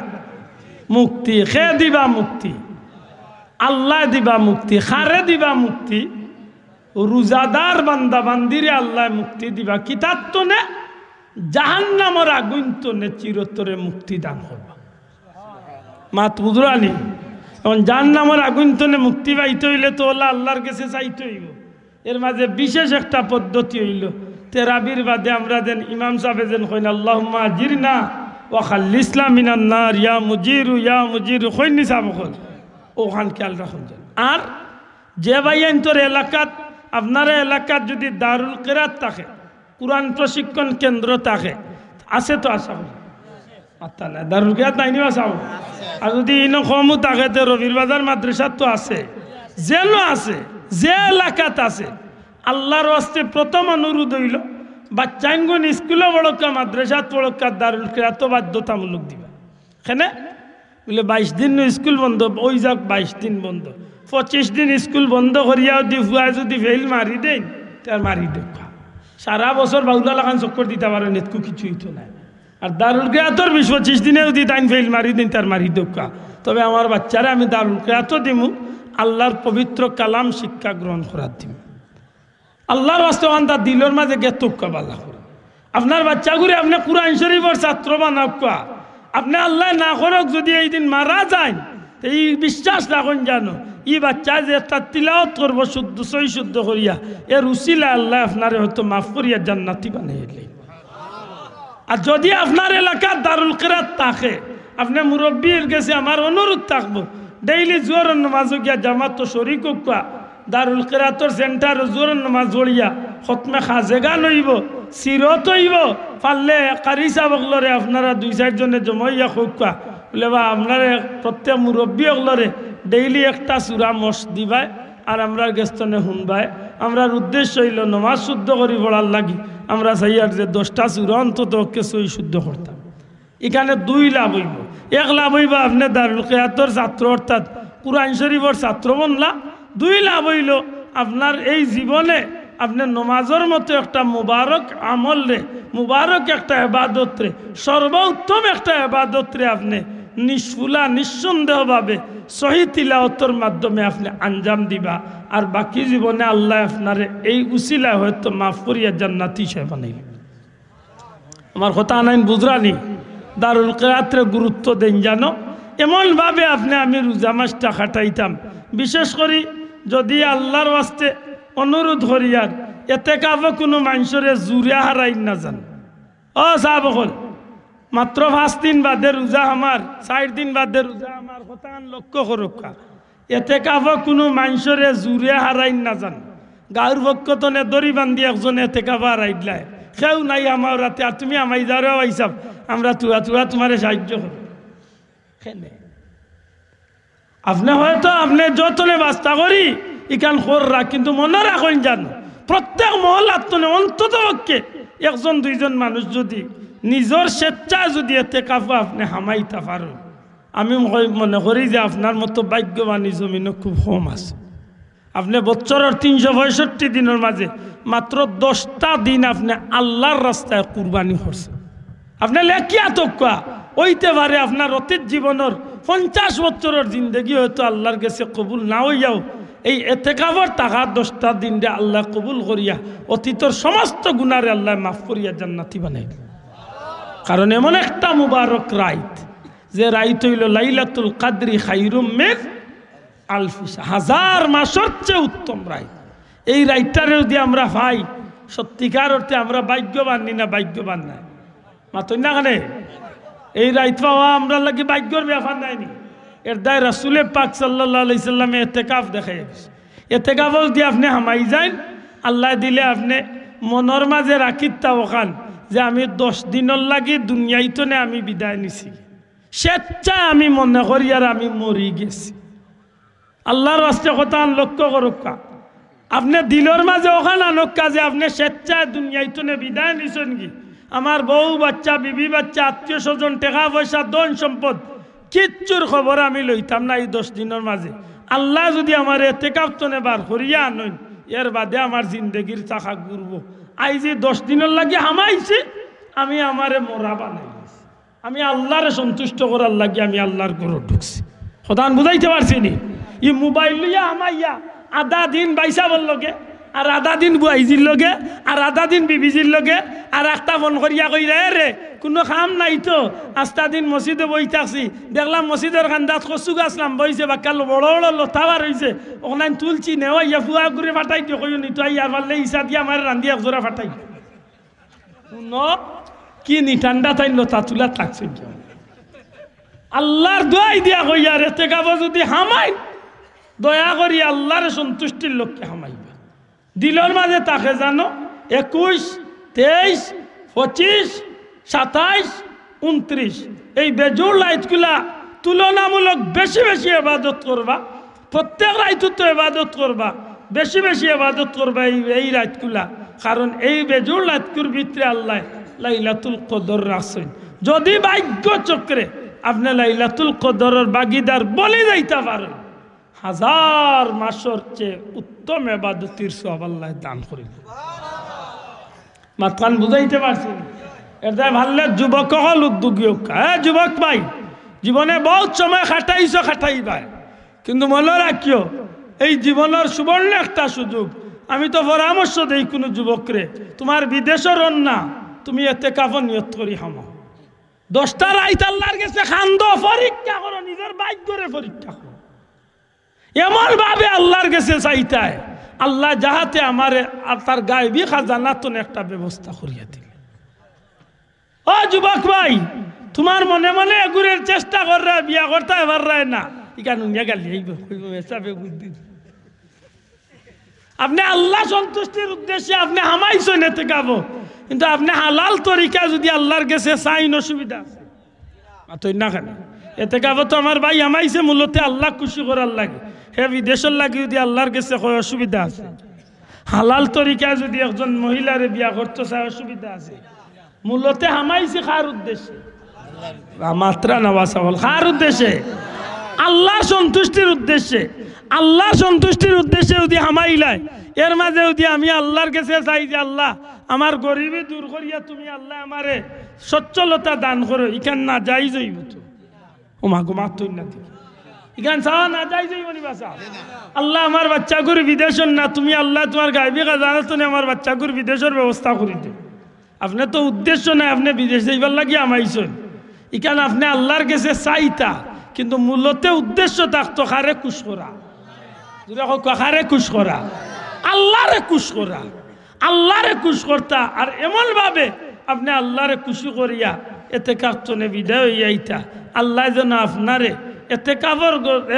মুক্তি। খে দিবা মুক্তি, আল্লাহ দিবা মুক্তি। খারে দিবা মুক্তি, রোজাদার বান্দা বান্দিরে আল্লাহ মুক্তি দিবা। কিতাব তো নে জাহান্নামের আগুন তো নে চিরতরে মুক্তি দান করবা। মাত বুঝরানি এখন জাহান্নামের আগুন তো নে মুক্তি পাইতে হইলে তো আল্লাহর কাছে চাইতে হইব। এর মাঝে বিশেষ একটা পদ্ধতি হইল তেরাবির বাদে আমরা যেন ইমাম সাহেব যেন কইন আল্লাহুম্মা আজিরনা ওয়া খাল্লিসনা মিনান নার ইয়া মুজিরু কইনি সাহেব কল ওখান খেয়াল রাখুন। আর যে ভাইয়ান তোর এলাকাত আপনার এলাকাত যদি দারুল কিরাত থাকে, কোরআন প্রশিক্ষণ কেন্দ্র থাকে, আছে তো আশা করি আত্মা না দারুল কিরাত নাই নিবা সাহেব। আর যদি ইনো কমও থাকে তো রবির বাজার মাদ্রাসা তো আছে, যেন আছে যে এলাকাত আছে আল্লাহর ওয়াস্তে প্রথম অনুরোধ হইল বাচ্চাইনগুন স্কুলে পড়কা মাদ্রাসাত পড়কা দারুল কিরাত বাধ্যতামূলক দিবা। কেনে বলে 22 দিন স্কুল বন্ধ, ওই যাক 22 দিন বন্ধ, 25 দিন স্কুল বন্ধ করিয়াও দি ফুয়া যদি ফেল মারি দেন তার মারি দেখা সারা বছর বাউলা লাগান চক্কর দিতে পারে নেতকু কিছুই তো নাই। আর দারুল কিরাতর 20-25 দিনেও দি তাইন ফেল মারি দিন তার মারি দেখা। তবে আমার বাচ্চারা আমি দারুল কিরাতও দিমু, আল্লাহর পবিত্র কালাম শিক্ষা গ্রহণ করার দিম। আল্লাহর ওয়াস্তে তার দিলের মাঝে গেতকা বালা করে আপনার বাচ্চাগুলি আপনি কুরআন শরীফের ছাত্র বানাকা। আপনি আল্লাহ না করক যদি এই দিন মারা যায় এই বিশ্বাস রাখুন জানো ই বাচ্চা যে তার তিলাওয়াত করবো শুদ্ধ সই শুদ্ধ করিয়া এর উসিলা আল্লাহ আপনারে হয়তো মাফ করিয়া জান্নাতি বানিয়ে দিলেন। আর যদি আপনার এলাকার দারুল কিরাত থাকে, আপনি মুরব্বীর কাছে আমার অনুরোধ থাকবো ডেইলি জোহরের নামাজ গিয়া জামাত তো শরীক হোকা, দারুল কিরাতর সেন্টার জোহরের নামাজ জড়িয়া খতমে খাজেগা লইব, সিরত হইব, পারলে কারি সাবকলরে আপনারা 2-4 জনে জমাইয়া হোকা বলে বা আপনারা প্রত্যেক মুরব্বী অগলরে ডেইলি একটা চূড়া মস দিবাই আর আমরা গেস্তনে শুনবাই। আমরার উদ্দেশ্য হইল নমাজ শুদ্ধ করি পড়ার লাগি আমরা চাইয়ার যে 10টা চূড়া অন্তত সই শুদ্ধ করতাম। এখানে 2 লাভ হইব। 1 লাভ হইব আপনি দারুল কিরাতর ছাত্র অর্থাৎ কুরআন শরীফের ছাত্র বনলা। 2 লাভ হইল আপনার এই জীবনে আপনি নমাজের মতো একটা মুবারক আমল রে, মুবারক একটা ইবাদত রে, সর্বোত্তম একটা ইবাদত রে আপনি নিষ্ফুলা নিঃসন্দেহভাবে সহি তিলাওয়াতের মাধ্যমে আপনি আঞ্জাম দিবা। আর বাকি জীবনে আল্লাহ আপনারে এই উসিলা হয়তো মাফ করিয়া জান্নাতি হিসেবে বানাইল। আমার কথা আনাইন বুঝরানি দারুল কিরাতরে গুরুত্ব দেন জানো। এমনভাবে আপনি আমি রোজা মাসটা খাটাইতাম। বিশেষ করে যদি আল্লাহর ওয়াস্তে অনুরোধ করিয়ার এতে কাবে কোনো মানুষরে জুড়ে হারাই না যান। ও সাহাব হল মাত্র 5 দিন বাদে রোজা আমার, 4 দিন বাদে রোজা আমার, কথা লক্ষ্য করুকা এতে কাবে কোনো মানুষরে জুড়ে হারাই না যান। গাঁর পক্ষ তো নে দড়ি বান্ধি একজন এতে কাবা হারাই দিলাই কেউ নাই আমার রাতে, আর তুমি আমাই যাও আইসাব আমরা তুয়া তোমারে সাহায্য করো। আপনি হয়তো আপনি যতনে বাস্তা করি ইকান খররা, কিন্তু মনে রাখেন জানো প্রত্যেক মহল্লার তনে অন্তত পক্ষে একজন দুইজন মানুষ যদি নিজের স্বেচ্ছায় যদি এতেকাফ আপনি হামাইতে পারেন, আমি মনে করি যে আপনার মতো ভাগ্যবানী জমিনে খুব কম আছে। আপনি বছরের 365 দিনের মাঝে মাত্র 10টা দিন আপনি আল্লাহর রাস্তায় কুরবানি করছেন। আপনি লেখিয়া তক্কা হইতে পারে আপনার অতীত জীবনের 50 বছরের জিন্দগি হয়তো আল্লাহর কাছে কবুল না হইয়াও এই এতেকাফের টাকা 10টা দিনরে আল্লাহ কবুল করিয়া অতীতের সমস্ত গুনারে আল্লাহ মাফ করিয়া জান্নাতি বানাই। কারণ এমন একটা মুবারক রাইত, যে রাইত হইল লাইলাতুল কাদরি খায়রুম মিন আলফি শাহর, 1000 মাসের চেয়ে উত্তম রাইত। এই রাইতটারে যদি আমরা ভাই সত্যিকার অর্থে আমরা ভাগ্যবান না ভাগ্যবান নাই মাতই না কানে এই রাইত পাওয়া আমরা লাগি ভাগ্যর ব্যাপার নাইনি। এর দায় রাসূলে পাক সাল্লাল্লাহু আলাইহি সাল্লামে এতেকাফ দেখাই গেছে। এতেকাফ যদি আপনি হামাই যান, আল্লাহ দিলে আপনি মনের মাঝে রাখিতা ওখান যে আমি 10 দিনের লাগি দুনিয়াইতো নে আমি বিদায় নিছি, স্বেচ্ছায় আমি মনে করি আর আমি মরি গেছি। আল্লাহর রাস্তে কথা লক্ষ্য করুকা, আপনি দিলের মাঝে ওখান আনক্কা যে আপনি স্বেচ্ছায় দুনিয়াইতো নে বিদায় নিছেন কি। আমার বউ বাচ্চা বিবি বাচ্চা আত্মীয় স্বজন টাকা পয়সা ধন সম্পদ কিচ্ছুর খবর আমি লইতাম না এই 10 দিনের মাঝে। আল্লাহ যদি আমার এতেকাফ তনে বার করিয়া আনইন, এর বাদে আমার জিন্দগির চাকা ঘুরব। আই যে 10 দিনের লাগি হামাইছি, আমি আমারে মোরা বানাই, আমি আল্লাহরে সন্তুষ্ট করার লাগি আমি আল্লাহর ঘরে ঢুকছি। সদান বুঝাইতে পারছি নি? ই মোবাইল লইয়া আমাইয়া আধা দিন বাইসা বললগে, আর আধা দিন বুয়াইজির লগে, আর আধা দিন বিবিজির লগে, আর একটা ফোন করিয়া কইরা রে কোনো কাম নাই তো আস্তা দিন মসজিদে বই থাকছি, দেখলাম মসজিদের কান্দাত কচু গাছলাম বইছে বাক্কাল বড় বড় লতাবার হয়েছে, ওখানে তুলছি নেওয়াইয়া ফুয়া ঘুরে ফাটাই দিও কই নি তো ইয়ার পারলে ইসা দিয়া আমার রান্ধি এক জোড়া ফাটাই শুনো কি নি ঠান্ডা তাই লতা তুলা থাকছে। আল্লাহর দোয়াই দিয়া কইয়া রে তেকাব যদি হামাই দয়া করি আল্লাহর সন্তুষ্টির লক্ষ্যে হামাইবা। দিলের মাঝে তাকে জানো 21, 23, 25, 27, 29 এই বেজোর লাইটগুলা তুলনামূলক বেশি বেশি ইবাদত করবা। প্রত্যেক রাইতো তো ইবাদত করবা, বেশি বেশি ইবাদত করবা এই রাইতগুলা। কারণ এই বেজোর লাইতগুর ভিতরে আল্লাহ লাইলাতুল কদর রাখছেন। যদি ভাগ্য চক্রে আপনি লাইলাতুল কদরের ভাগিদার বলে যাইতে পারেন, 1000 মাসের চেয়ে উত্তম ইবাদতের সওয়াব আল্লাহ দান করিল। মাতকান বুঝাইতে পারছি? এটা ভাললে যুবক হল উদ্যোগী হোক। হ্যাঁ যুবক ভাই, জীবনে বহুত সময় খাটাইছ খাটাইবা, কিন্তু মনে রাখিও এই জীবনের সুবর্ণ একটা সুযোগ। আমি তো পরামর্শ দেই কোনো যুবকরে, তোমার বিদেশের না তুমি এতেকাফ নিয়ত করি হামো। 10টা রাইত আল্লাহর কাছে খান্দ পরীক্ষা করো, নিজের ভাগ্যরে পরীক্ষা করো। এমন ভাবে আল্লাহর কাছে চাইতায় আল্লাহ যাহাতে আমারে আর তার গায়েবী খাজানাতন একটা ব্যবস্থা করিয়া দিল। ও যুবক ভাই, তোমার মনে মনে এগুরের চেষ্টা কররা বিয়া করতে এবার রায় না, ইকান নিয়ে গেলি বুদ্ধি। আপনি আল্লাহ সন্তুষ্টির উদ্দেশ্যে আপনি হামাইছেন এতেকাফ, কিন্তু আপনি হালাল তরিকা যদি আল্লাহর কাছে চাইন অসুবিধা আছে না কেন? এতেকাফ তো আমার ভাই হামাইছে মূলত আল্লাহ খুশি করার লাগে, হে বিদেশের লাগে যদি আল্লাহর কাছে হয় অসুবিধা আছে। হালাল তরিকায় যদি একজন মহিলারে বিয়া করতে চায় অসুবিধা আছে। মূলত হামাইছে কার উদ্দেশ্যে? মাত্রা নেওয়া চাওয়াল কার উদ্দেশ্যে? আল্লাহ সন্তুষ্টির উদ্দেশ্যে। আল্লাহ সন্তুষ্টির উদ্দেশ্যে যদি হামাইলায়, এর মাঝে যদি আমি আল্লাহর কাছে চাই যে আল্লাহ আমার গরিবী দূর করিয়া তুমি আল্লাহ আমারে সচ্ছলতা দান করো, ইখান না যাই যাইব তো ওমা গোমা তুই না দিবি ইখান চাওয়া না যাই যাইব নি বাসা। আল্লাহ আমার বাচ্চাগুর বিদেশের না, তুমি আল্লাহ তোমার গাইবি জানো তুমি আমার বাচ্চাগুর বিদেশের ব্যবস্থা করে দিও। আপনার তো উদ্দেশ্য নাই আপনি বিদেশ যাইবার লাগিয়ে আমাইছেন, ইখান আপনি আল্লাহর কাছে চাইতা, কিন্তু মূলত উদ্দেশ্য থাকতো কারে খুশ করা, কারে খুশ করা, আল্লাহরে খুশ করা, আল্লাহরে খুশ করতা। আর এমন ভাবে আপনি আল্লাহরে খুশি করিয়া এতেকাফ তনে বিদায় হইয়াইতা, আল্লাহ যেন আপনারে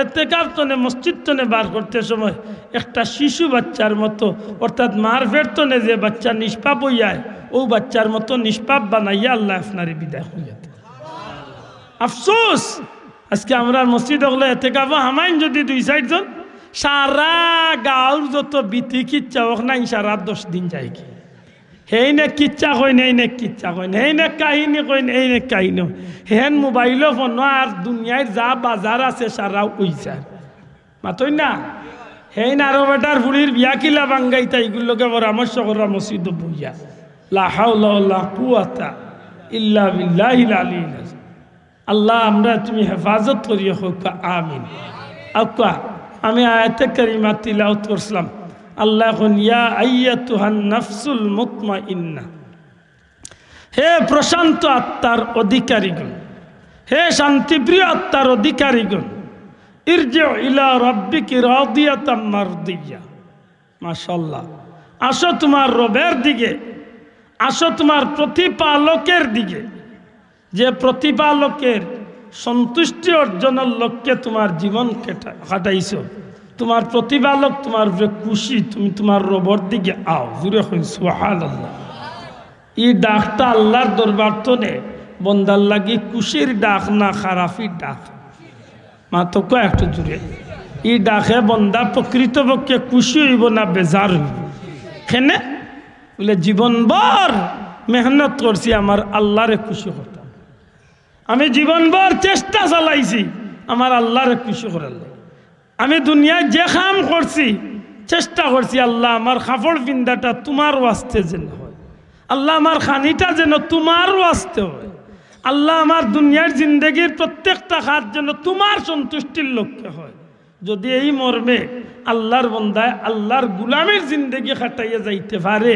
এতেকাফ তনে মসজিদ তনে বার করতে সময় একটা শিশু বাচ্চার মতো, অর্থাৎ মার ফের তনে যে বাচ্চা নিষ্পাপ হইয়ায় ও বাচ্চার মতো নিষ্পাপ বানাইয়া আল্লাহ আপনারে বিদায় হইয়াতে। আফসোস আজকে আমরা মসজিদ হলে এতেকাফ হামাইন যদি 2-4 জন, সারা গাঁর যত বিতি কিচ্ছা হোক না সারা 10 দিন যায় কি হেই নে কিচ্ছা কই নেই নে কিচ্ছা কই নেই নে কাহিনী কই নেই নে কাহিনী হেন মোবাইল ফোন আর দুনিয়ায় যা বাজার আছে সারা উইছে মাতই না হেই না আরো বেটার ফুড়ির বিয়া কিলা বাঙ্গাইতা এগুলোকে পরামর্শ করা মসজিদ বইয়া লা হাওলা ওয়ালা কুওয়াতা ইল্লা বিল্লাহিল আলিয়্যিল আযীম। আল্লাহ আমরা তুমি হেফাজত করিও হোক আমিন। আকা আমি আয়াতে কারিমা তিলাওয়াত করছিলাম। আল্লাহ কোন ইয়া আইয়াতুহান নাফসুল মুতমাইন্না, হে প্রশান্ত আত্মার অধিকারীগণ, হে শান্তিপ্রিয় আত্মার অধিকারীগণ, ইরজিউ ইলা রাব্বিকি রাদিয়াতাম মারদিয়া। মাশাআল্লাহ, আসো তোমার রবের দিকে, আসো তোমার প্রতিপালকের দিকে, যে প্রতিপালকের সন্তুষ্টি অর্জনের লক্ষ্যে তোমার জীবন কাটাইছো। তোমার প্রতিপালক তোমার খুশি, তুমি তোমার রবের দিকে আও। জুড়ে হই সুবহানাল্লাহ। এই ডাকটা আল্লাহর দরবার তো নে বন্দার লাগি খুশির ডাক না খারাপির ডাক। মা তো একটু জুড়ে এই ডাকে বন্দা প্রকৃতপক্ষে খুশি হইব না বেজার হইব? কেনে বলে জীবনভর মেহনত করছি আমার আল্লাহরে খুশি করতাম, আমি জীবনভর চেষ্টা চালাইছি আমার আল্লাহরে খুশি করার লাগে। আমি দুনিয়ায় যে কাম করছি চেষ্টা করছি আল্লাহ আমার কাপড় পিন্দাটা তোমার ওয়াস্তে যেন হয়, আল্লাহ আমার খানিটা যেন তোমার ওয়াস্তে হয়, আল্লাহ আমার দুনিয়ার জিন্দগির প্রত্যেকটা কাজ যেন তোমার সন্তুষ্টির লক্ষ্যে হয়। যদি এই মর্মে আল্লাহর বন্দায় আল্লাহর গুলামের জিন্দগি খাটাইয়া যাইতে পারে,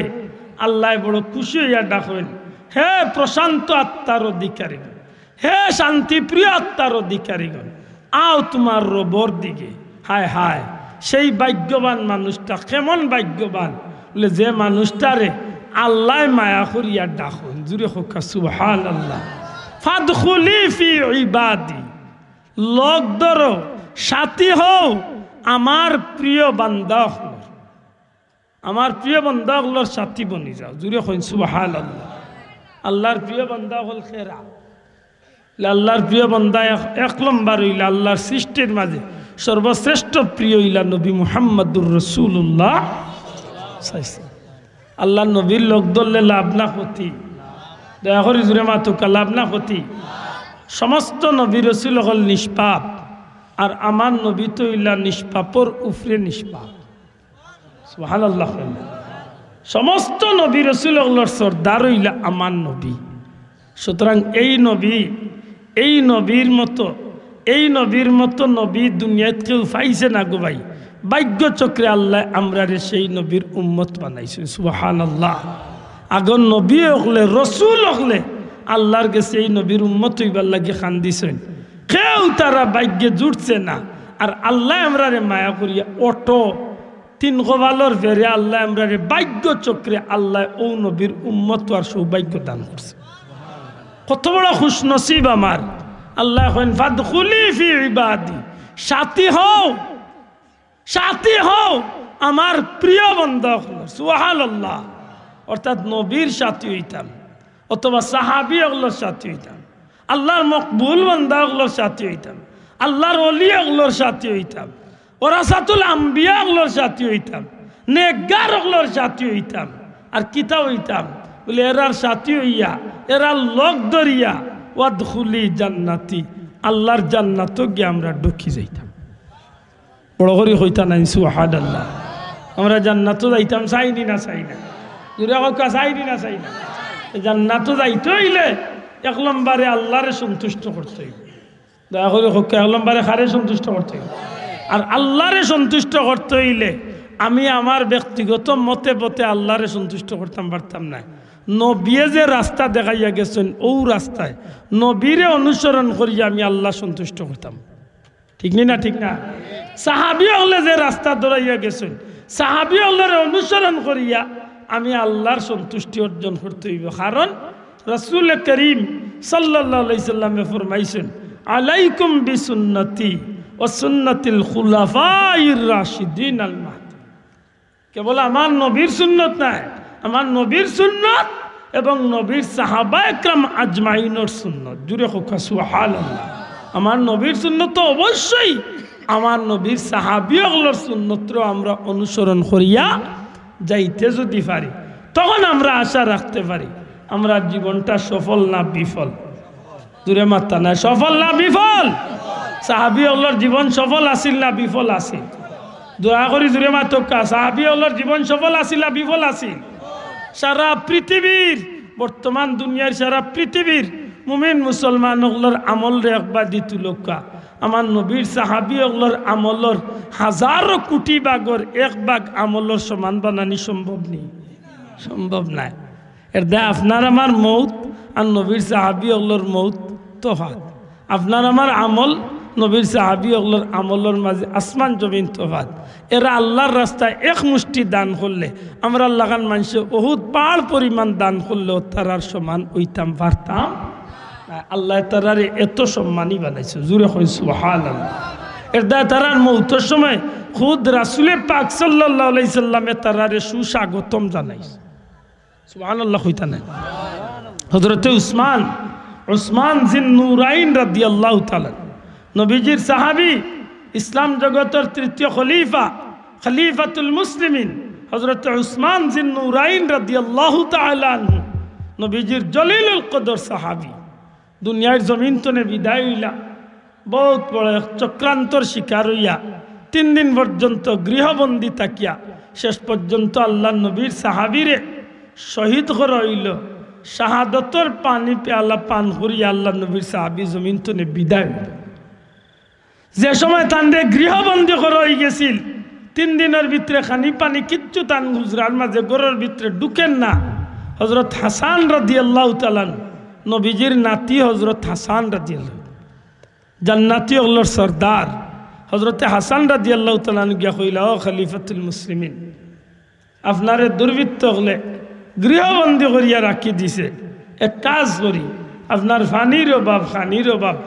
আল্লাহ বড় খুশি হইয়া ডাকেন, হে প্রশান্ত আত্মার অধিকারীগণ, হে শান্তিপ্রিয় আত্মার অধিকারীগণ, আও তোমার রবর দিকে। হায় হায়, সেই ভাগ্যবান মানুষটা কেমন ভাগ্যবান বলে যে মানুষটারে আল্লাহ মায়া করিয়া ডাকুন। জুড়ে হোক সুবহানাল্লাহ। ফাদখুলি ফি ইবাদি, লোক ধরো সাথী হও আমার প্রিয় বান্দা হল, আমার প্রিয় বান্দা হলোর সাথী বনি যাও। জুড়ে হইন সুবহানাল্লাহ। আল্লাহর প্রিয় বান্দা হল খেরা, আল্লাহর প্রিয় বান্দা এক নম্বর হইলা আল্লাহর সৃষ্টির মাঝে সর্বশ্রেষ্ঠ প্রিয় হইলা নবী মুহাম্মদুর রাসূলুল্লাহ। আল্লাহ নবীর লোক ধরলে লাভ না ক্ষতি, দয়া করে জুড়ে মাতুকা লাভ না ক্ষতি। সমস্ত নবী রসুল হল নিষ্পাপ, আর আমার নবী তো হইলা নিষ্পাপর উফরে নিষ্পাপ। সুবহানাল্লাহ। সমস্ত নবী রসুল হলর সর্দার হইলা আমার নবী। সুতরাং এই নবীর মতো নবী দুনিয়াত কেউ পাইছে না গো ভাই। ভাগ্য চক্রে আল্লাহ আমরা সেই নবীর উম্মত বানাইছেন। সুবহানাল্লাহ। আগর নবী হলে রসুল হলে আল্লাহর কাছে এই নবীর উম্মত হইবার লাগে খান্দিছেন, কেউ তারা ভাগ্যে জুটছে না। আর আল্লাহ আমরা মায়া করিয়া অটো তিন কবালর ফেরে আল্লাহ আমরা ভাগ্য চক্রে আল্লাহ ও নবীর উম্মত আর সৌভাগ্য দান করছে। কত বড় খুশ নসিব আমার। আল্লাহ ফাদখুলি ফি ইবাদি, সাথী হও, সাথী হও আমার প্রিয় বান্দা হল। সুবহানাল্লাহ। অর্থাৎ নবীর সাথী হইতাম অথবা সাহাবী ওগুলোর সাথী হইতাম, আল্লাহর মকবুল বান্দা ওগুলোর সাথী হইতাম, আল্লাহর ওলি ওগুলোর সাথী হইতাম, ওরাসাতুল আম্বিয়া ওগুলোর সাথী হইতাম, নেকগার ওগুলোর সাথী হইতাম। আর কিতা হইতাম বলে এরার সাথী হইয়া এরা লোক ধরিয়া ওয়াদখুলি জান্নাতি, আল্লাহর জান্নাত গিয়ে আমরা ঢুকি যাইতাম। বড় করে হইতা নাই সুবহানাল্লাহ। আমরা জান্নাতও যাইতাম, চাইনি না চাই না, যদি কাকা চাইনি না চাই না। জান্নাতও যাইতে হইলে এক নম্বরে আল্লাহরে সন্তুষ্ট করতে হইবে। দয়া করে কাকা এক নম্বরে খারে সন্তুষ্ট করতে হইবে। আর আল্লাহরে সন্তুষ্ট করতে হইলে আমি আমার ব্যক্তিগত মতে পথে আল্লাহরে সন্তুষ্ট করতাম পারতাম না। নবীয়ে যে রাস্তা দেখাইয়া গেছেন ও রাস্তায় নবীরে অনুসরণ করিয়া আমি আল্লাহ সন্তুষ্ট করতাম। ঠিক না? ঠিক না? সাহাবী হলে যে রাস্তা ধরাইয়া গেছেন সাহাবী হলের অনুসরণ করিয়া আমি আল্লাহর সন্তুষ্টি অর্জন করতে হইব। কারণ রাসূল করিম সাল্লাল্লাহু আলাইহি সাল্লামে ফরমাইছেন, আলাইকুম বিসুন্নতি ওয়া সুন্নাতিল খুলাফাইর রাশিদিন আল মাহদি। কেবল আমার নবীর সুন্নত নাই, আমার নবীর সুন্নত এবং নবীর সাহাবা একরাম আজমাইনের সুন্নত। জুড়ে হোক সুবহানাল্লাহ। আমার নবীর সুন্নত তো অবশ্যই আমার নবীর সাহাবীগুলোর সুন্নতর আমরা অনুসরণ করিয়া যাইতে যদি পারি তখন আমরা আশা রাখতে পারি আমরা জীবনটা সফল না বিফল। দূরে মাত্রা না, সফল না বিফল? সাহাবীগুলোর জীবন সফল আসিল না বিফল আসিল? দয়া করি জুড়ে মাতকা, সাহাবীগুলোর জীবন সফল আসিল না বিফল আসিল? সারা পৃথিবীর বর্তমান দুনিয়ার সারা পৃথিবীর মুমিন মুসলমানগুলোর আমল রে একবার দিতু লোকা আমার নবীর সাহাবীগুলোর আমলর হাজারো কোটি ভাগর এক ভাগ আমলর সমান বানানি সম্ভব নেই, সম্ভব নাই। এর দা আপনার আমার মৌত আর নবীর সাহাবীগুলোর মৌত তফাৎ। আপনার আমার আমল নবীর সাহাবীগুলোর আমলের মাঝে আসমান জমিন তফাৎ। এরা আল্লাহর রাস্তায় এক মুষ্টি দান করলে আমরা লাগান মানুষে বহুত পাহাড় পরিমাণ দান করলেও তারার সমান ওইতাম পারতাম। আল্লাহ তারারে এত সম্মানই বানাইছে, জুড়ে কই সুবহানাল্লাহ। এর দ্বারা তারার মৌতের সময় খুদ রাসূলে পাক সাল্লাল্লাহু আলাইহি সাল্লামে তারারে সুস্বাগতম জানাইছে। সুবহানাল্লাহ কইতা না? হযরতে উসমান জিন নূরাইন রাদিয়াল্লাহু তাআলা নবীজির সাহাবী, ইসলাম জগতের তৃতীয় খলিফাতুল মুসলিমিন হযরতে উসমান জিন নূরাইন রাদিয়াল্লাহু তাআলা আনহু নবীজির জলিলুল কদর সাহাবী। দুনিয়ার জমিন তনে বিদায় হইলা, বহুত বড় চক্রান্তর শিকার হইয়া 3 দিন পর্যন্ত গৃহবন্দী থাকিয়া শেষ পর্যন্ত আল্লাহ নবীর সাহাবীরে শহীদ করা হইল। শাহাদতর পানি পেয়ালা পান করিয়া আল্লাহ নবীর সাহাবী জমিন তনে বিদায় হইল। যে সময় তান্ডে গৃহবন্দী করা হয়ে গেছিল 3 দিনের ভিতরে খানি পানি কিচ্ছু তান গুজরার মাঝে গরের ভিতরে ঢুকেন না। হযরত হাসান রাদিয়াল্লাহু তাআলা নবীজির নাতি হযরত হাসান রাদিয়াল্লাহু জান্নাতি আল্লাহর সরদার হযরতে হাসান রাদিয়াল্লাহু তাআলা গিয়া কইলা, ও খলিফাতুল মুসলিমিন, আপনারে দুর্বৃত্ত হলে গৃহবন্দী করিয়া রাখি দিছে, এক কাজ করি, আপনার ফানির অভাব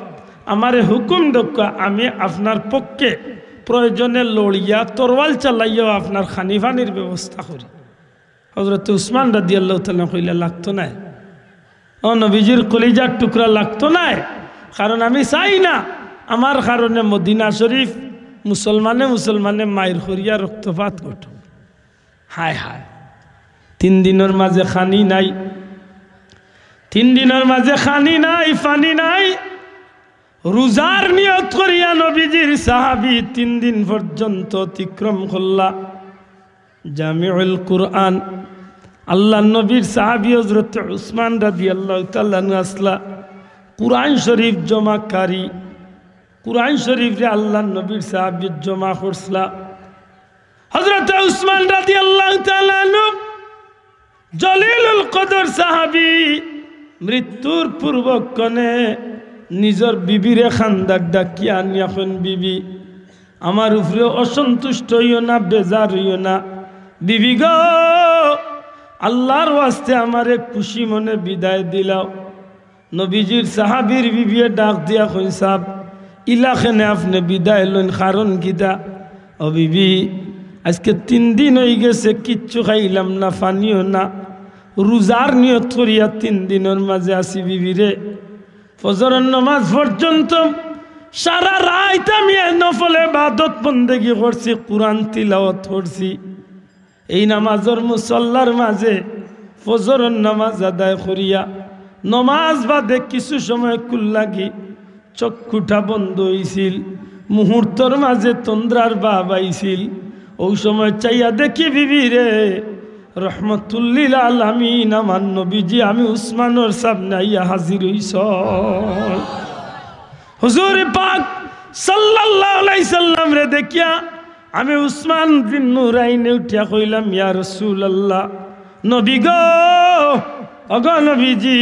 আমারে হুকুম দক্কা, আমি আপনার পক্ষে প্রয়োজনে লড়িয়া তরওয়াল চালাইয়াও আপনার খানি ফানির ব্যবস্থা করি। হযরত উসমান রাদিয়াল্লাহু তাআলা কইলা, লাগতো না ও নবীজির কলিজার টুকরা, লাগতো না, কারণ আমি চাই না আমার কারণে মদিনা শরীফ মুসলমানে মায়ের করিয়া রক্তপাত ঘটে। হায় হায়, 3 দিনের মাঝে খানি নাই, 3 দিনের মাঝে খানি নাই, পানি নাই। রোজার নিয়ত করিয়া নবীজির সাহাবী 3 দিন পর্যন্ত অতিক্রম করলা। জামিউল কুরআন আল্লাহ নবীর সাহাবী হযরত উসমান রাদিয়াল্লাহু তাআলা আসলা কুরআন শরীফ জমাকারী, কুরআন শরীফ রে আল্লাহ নবীর সাহাবী জমা করছলা। হযরত উসমান রাদিয়াল্লাহু তাআলা জলিলুল কদর সাহাবী মৃত্যুর পূর্বক্ষণে নিজের বিবিরে খান্দার ডাকিয়া আনিয়া কোন বিবি, আমার উপরে অসন্তুষ্ট হইও না, বেজার হইও না, বিবি গো, আল্লাহর ওয়াস্তে আমারে খুশি মনে বিদায় দিলাও। নবীজির সাহাবীর বিবিয়ে ডাক দিয়া কই, সাহেব ইলাখানে আপনি বিদায় লইন, কারণ কিতা? ও বিবি, আজকে 3 দিন হয়ে গেছে কিচ্ছু খাইলাম না, পানিও না, রোজার নিয়ত করিয়া 3 দিনের মাঝে আসি বিবিরে। ফজরের নামাজ পর্যন্ত সারা রাত আমি নফল ইবাদত বন্দেগি করছি, কুরআন তিলাওয়াত করছি। এই নামাজের মুসল্লার মাঝে ফজরের নামাজ আদায় করিয়া নমাজ বাদে কিছু সময় কুল্লাগি চক্ষুটা বন্ধ হইছিল, মুহূর্তর মাঝে তন্দ্রার ভাব আইছিল। ওই সময় চাইয়া দেখি বিবি রে রহমতুল্লিল আলামিন আমার নবীজি আমি উসমানের সামনে আইয়া হাজির হইছ। হুজুর পাক সাল্লাল্লাহু আলাইহি সাল্লাম রে দেখিয়া আমি উসমান বিন নুরাইনে উঠিয়া কইলাম, ইয়া রাসূলুল্লাহ, নবী গো, ওগো নবীজি,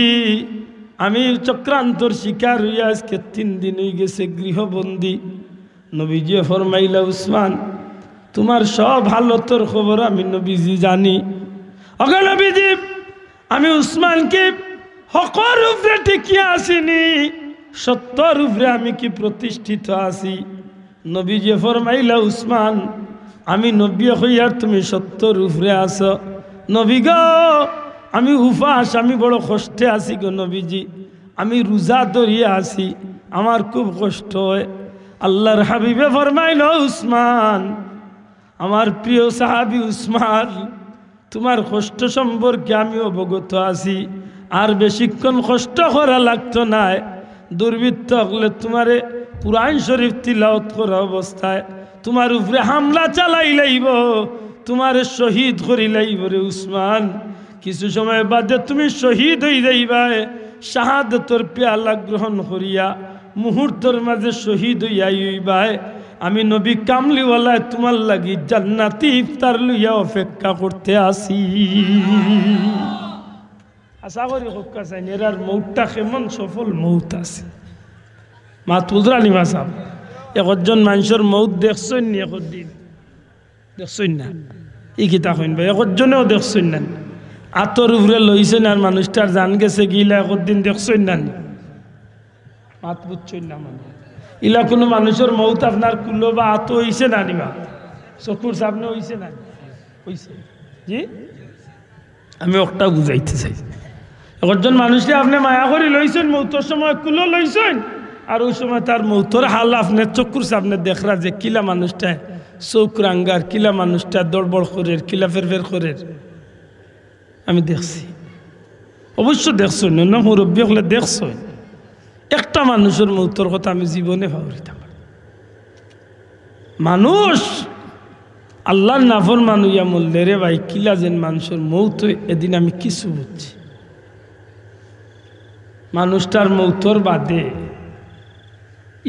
আমি চক্রান্তর শিকার হইয়া আজকে 3 দিন হয়ে গেছে গৃহবন্দী। নবীজি ফরমাইলা, উসমান, তোমার সব হালতের খবর আমি নবীজি জানি। ওগো নবীজি, আমি উসমানকে হকর উপরে টিকিয়া আসিনি, সত্যর উপরে আমি কি প্রতিষ্ঠিত আছি? নবীজি ফরমাইলা, উসমান, আমি নবী হইয়ার তুমি সত্যর উপরে আছো। নবী গো, আমি উপাস, আমি বড় কষ্টে আছি গো নবীজি, আমি রোজা ধরিয়া আছি, আমার খুব কষ্ট হয়। আল্লাহর হাবিবে ফরমাইল, উসমান, আমার প্রিয় সাহাবী উসমান, তোমার কষ্ট সম্পর্কে আমি অবগত আছি। আর বেশিক্ষণ কষ্ট করা লাগতো না। দুর্বৃত্ত হলে তোমারে কুরআন শরীফ তিলাওয়াত করা অবস্থায় তোমার উপরে হামলা চালাই লাইব, তোমার শহীদ করি লাইব রে উসমান। কিছু সময় বাদে তুমি শহীদ হয়ে যাইবা। শাহাদাতের পেয়ালা গ্রহণ করিয়া মুহূর্তের মাঝে শহীদ হইয়া আমি নবী কামলিওয়ালা তোমার লাগি জান্নাতি ইফতার লইয়া অপেক্ষা করতে আসি। আশা করি হক্কা চাই এরার মৌতটা কেমন সফল মৌত আছে। মা তুজরানি মা সাহেব, একজন মানুষের মৌত দেখছেন নি? একদিন দেখছেন না? এই কিতা কইন ভাই, একজনেও দেখছেন না? আতর উপরে লইছেন আর মানুষটার জান গেছে গিলা একদিন দেখছেন না? মাত বুঝছেন না? মানে ইলা কোনো মানুষের মৌত আপনার কুলো বা আত হইছে না? নিবা চকুর সামনে হইছে না? হইছে জি। আমি একটা বুঝাইতে চাই, একজন মানুষকে আপনি মায়া করে লইছেন, মৌতর সময় কুলো লইছেন, আর ওই সময় তার মৌতর হাল আপনার চকুর সামনে দেখরা যে কিলা মানুষটা চৌক রাঙ্গার, কিলা মানুষটা দড়বড় করে, কিলা ফের করে। আমি দেখছি, অবশ্য দেখছেন না মুরব্বী হলে দেখছেন। একটা মানুষের মৌতর কথা আমি জীবনে ভাবতাম। মানুষ আল্লাহর নাফর মানুয়া মূল্যে রে ভাই, কিলা যেন মানুষের মৌত এদিন আমি কিছু বুঝছি। মানুষটার মৌতর বাদে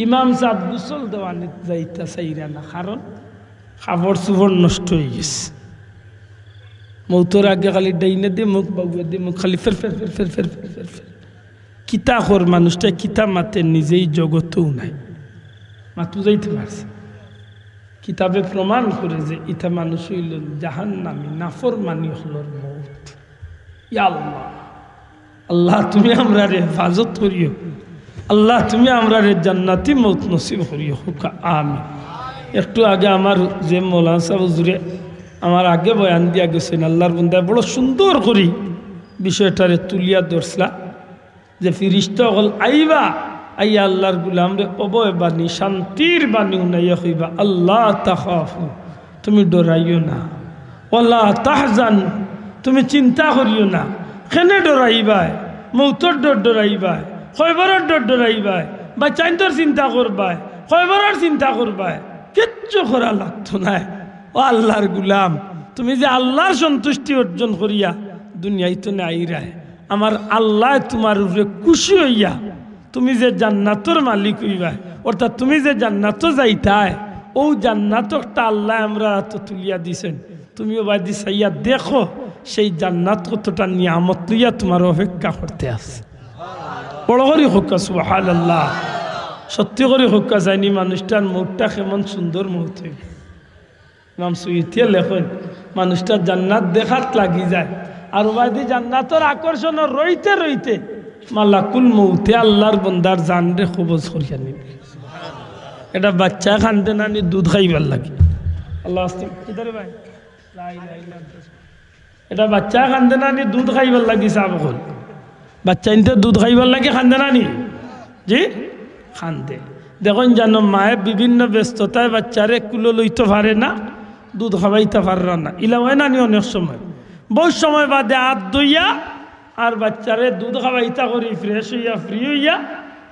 ইমাম সাহেব গুসল দেওয়ানি যাইতা চাইরা না, কারণ খাবার চুবর নষ্ট হয়ে গেছে। মৌতর আগে খালি ডাইনে দিয়ে মুখ বাবুয়ে দিয়ে মুখ খালি ফের ফের ফের ফের ফের ফের ফের ফের কিতা কর মানুষটা কিতা মাতে নিজেই জগতেও নাই, মাতু যাইতে পারছে। কিতাবে প্রমাণ করে যে ইটা মানুষ হইল জাহান্নামী, নাফরমানি হলোর মৌত। ইয়া আল্লাহ, আল্লাহ তুমি আমরা রে হেফাজত করিও, আল্লাহ তুমি আমরা রে জান্নাতি মৌত নসিব করিও হুকা আমি। একটু আগে আমার যে মৌলানা সাহেব হুজুরে আমার আগে বয়ান দিয়া গেছেন, আল্লাহর বন্দায় বড় সুন্দর করি বিষয়টারে তুলিয়া ধরছলা যে ফিরিস্তা হল আইবা, আইয়া আল্লাহর গুলামরে অবয় বাণী, শান্তির বাণী উনাইয়া হইবা, আল্লাহ তাখাফু, তুমি ডরাইও না, ওয়ালা তাহজান, তুমি চিন্তা করিও না। কেনে ডরাইবাই? মৌতর ডর ডরাইবাই, খয়বরের ডর ডরাইবাই, বা চাইন্তর চিন্তা করবাই, খয়বরের চিন্তা করবাই, কিচ্ছু করা লাগতো না। ও আল্লাহর গুলাম, তুমি যে আল্লাহর সন্তুষ্টি অর্জন করিয়া দুনিয়ায় তো আইরায়, আমার আল্লাহ তোমার উপরে খুশি হইয়া তুমি যে জান্নাতর মালিক হইবা, অর্থাৎ তুমি যে জান্নাত যাইতায়, ও জান্নাতটা আল্লাহ আমরা তো তুলিয়া দিছেন। তুমিও বাদি চাইয়া দেখো সেই জান্নাত কতটা নিয়ামত লইয়া তোমার অপেক্ষা করতে আছে। বড় করে হোক্কা সুবহানাল্লাহ, সত্যি করে হোক্কা যায়নি মানুষটার মুখটা কেমন সুন্দর মুখ হইব। ইমাম সুয়ুতিয়ে লেখেন মানুষটার জান্নাত দেখাত লাগি যায়, আর বাদি জান্নাতর আকর্ষণ রইতে রইতে মালাকুল মৌতে আল্লাহর বন্দার জান রে কবজ করিয়া নিবে। এটা বাচ্চা খানতে নানি দুধ খাইবার লাগে। আল্লাহ কিদারে ভাই, এটা বাচ্চা খানতে নানি দুধ খাইবার লাগি। সাহেব হল বাচ্চা ইনতে দুধ খাইবার লাগে, খানতে নানি জি খানতে। দেখুন জানো মায়ে বিভিন্ন ব্যস্ততায় বাচ্চারে কুলো লইতে পারে না, দুধ খাওয়াইতে পারে না, ইলা হয় নানি অনেক সময়। বহু সময় বাদে হাত ধুইয়া আর বাচ্চারে দুধ খাওয়াইতা করি ফ্রেশ হইয়া ফ্রি হইয়া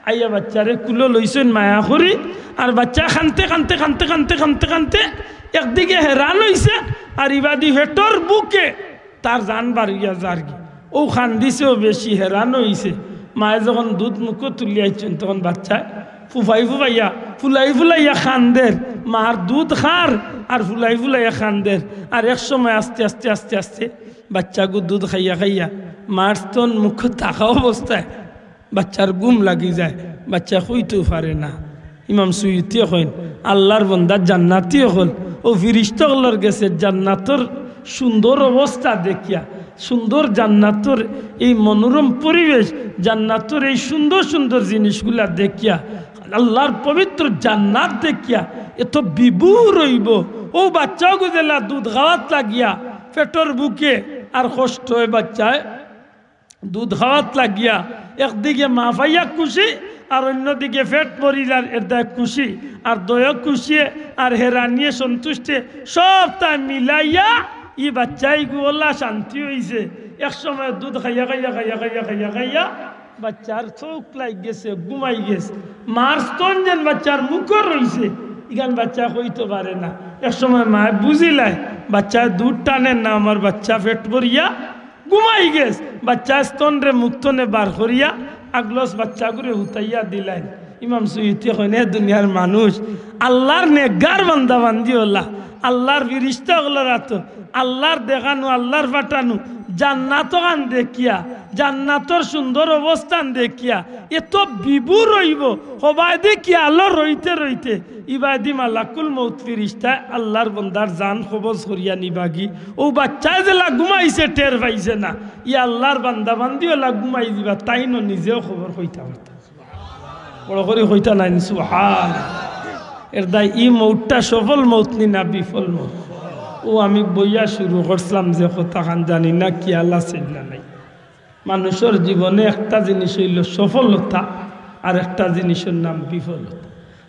আইয়া বাচ্চারে কুলো লইছেন মায়া করি, আর বাচ্চা খানতে খানতে খানতে খানতে খানতে খানতে একদিকে হেরান হইছে, আর ইবাদি হেটর বুকে তার জান বাড়িয়া যারগি ও খান দিছেও বেশি হেরান হইছে। মায়ে যখন দুধ মুখো তুলিয়াইছেন তখন বাচ্চায় ফুফাই ফুফাইয়া ফুলাই ফুলাইয়া খানদের, মার দুধ খার আর ফুলাই ফুলাইয়া খানদের। আর এক সময় আস্তে আস্তে আস্তে আস্তে বাচ্চাগু দুধ খাইয়া খাইয়া মার স্তন মুখ থাকা অবস্থায় বাচ্চার গুম লাগি যায়, বাচ্চা হইতেও পারে না। ইমাম সুয়ুতিও কইন আল্লাহর বন্দা জান্নাতিও হল, ও ফিরিস্তাগুলোর গেছে জান্নাতর সুন্দর অবস্থা দেখিয়া, সুন্দর জান্নাতর এই মনোরম পরিবেশ, জান্নাতর এই সুন্দর সুন্দর জিনিসগুলা দেখিয়া, আল্লাহর পবিত্র জান্নাত দেখিয়া এত বিভোর হইব। ও বাচ্চাও গুজেলা দুধ খাওয়াত লাগিয়া পেটর বুকে আর কষ্ট হয় বাচ্চায় দুধ খাওয়াত লাগিয়া, একদিকে মা পাইয়া খুশি আর অন্যদিকে পেট পরিলার এর দায় খুশি আর দয়া খুশি আর হেরানিয়ে সন্তুষ্টে সব তাই মিলাইয়া ই বাচ্চাই গোলা শান্তি হয়েছে। এক সময় দুধ খাইয়া খাইয়া খাইয়া খাইয়া খাইয়া খাইয়া বাচ্চার চোখ লাগ গেছে, ঘুমাই গেছে। মার স্তন যেন বাচ্চার মুখর রয়েছে, এখান বাচ্চা হইতে পারে না। এক সময় মায় বুঝিলাই বাচ্চা দুধ টানেন না, আমার বাচ্চা পেট ভরিয়া ঘুমাই গেছে। বাচ্চা স্তন রে মুক্তনে বার করিয়া আগলস বাচ্চা করে হুতাইয়া দিলেন। ইমাম সুয়ুতি কইনে দুনিয়ার মানুষ আল্লাহর নেগার বান্দা বান্দি হলা, আল্লাহর ফিরিস্তা হলো রাত, আল্লাহর দেখানো আল্লাহর ফাটানো জান্নাত গান দেখিয়া জান্নাতর সুন্দর অবস্থান দেখিয়া এত বিভোর রইব সবাই দেখিয়া আল্লাহ রইতে রইতে ইবাদি মালাকুল মৌত ফিরিস্তা আল্লাহর বন্দার জান কবজ করিয়া নিবাগি। ও বাচ্চায় যে ঘুমাইছে টের পাইছে না, ই আল্লাহর বান্দা বান্দিও ঘুমাই দিবা, তাই ন নিজেও খবর হইতা পারতা। বড় করে হইতা নাই সুবহান। এর দায় ই মৌতটা সফল মৌত নি না বিফল মৌত। ও আমি বইয়া শুরু করছিলাম যে কথা খান জানি না কি আল্লাহ চিন্তা নাই। মানুষের জীবনে একটা জিনিস হইল সফলতা, আর একটা জিনিসের নাম বিফলতা।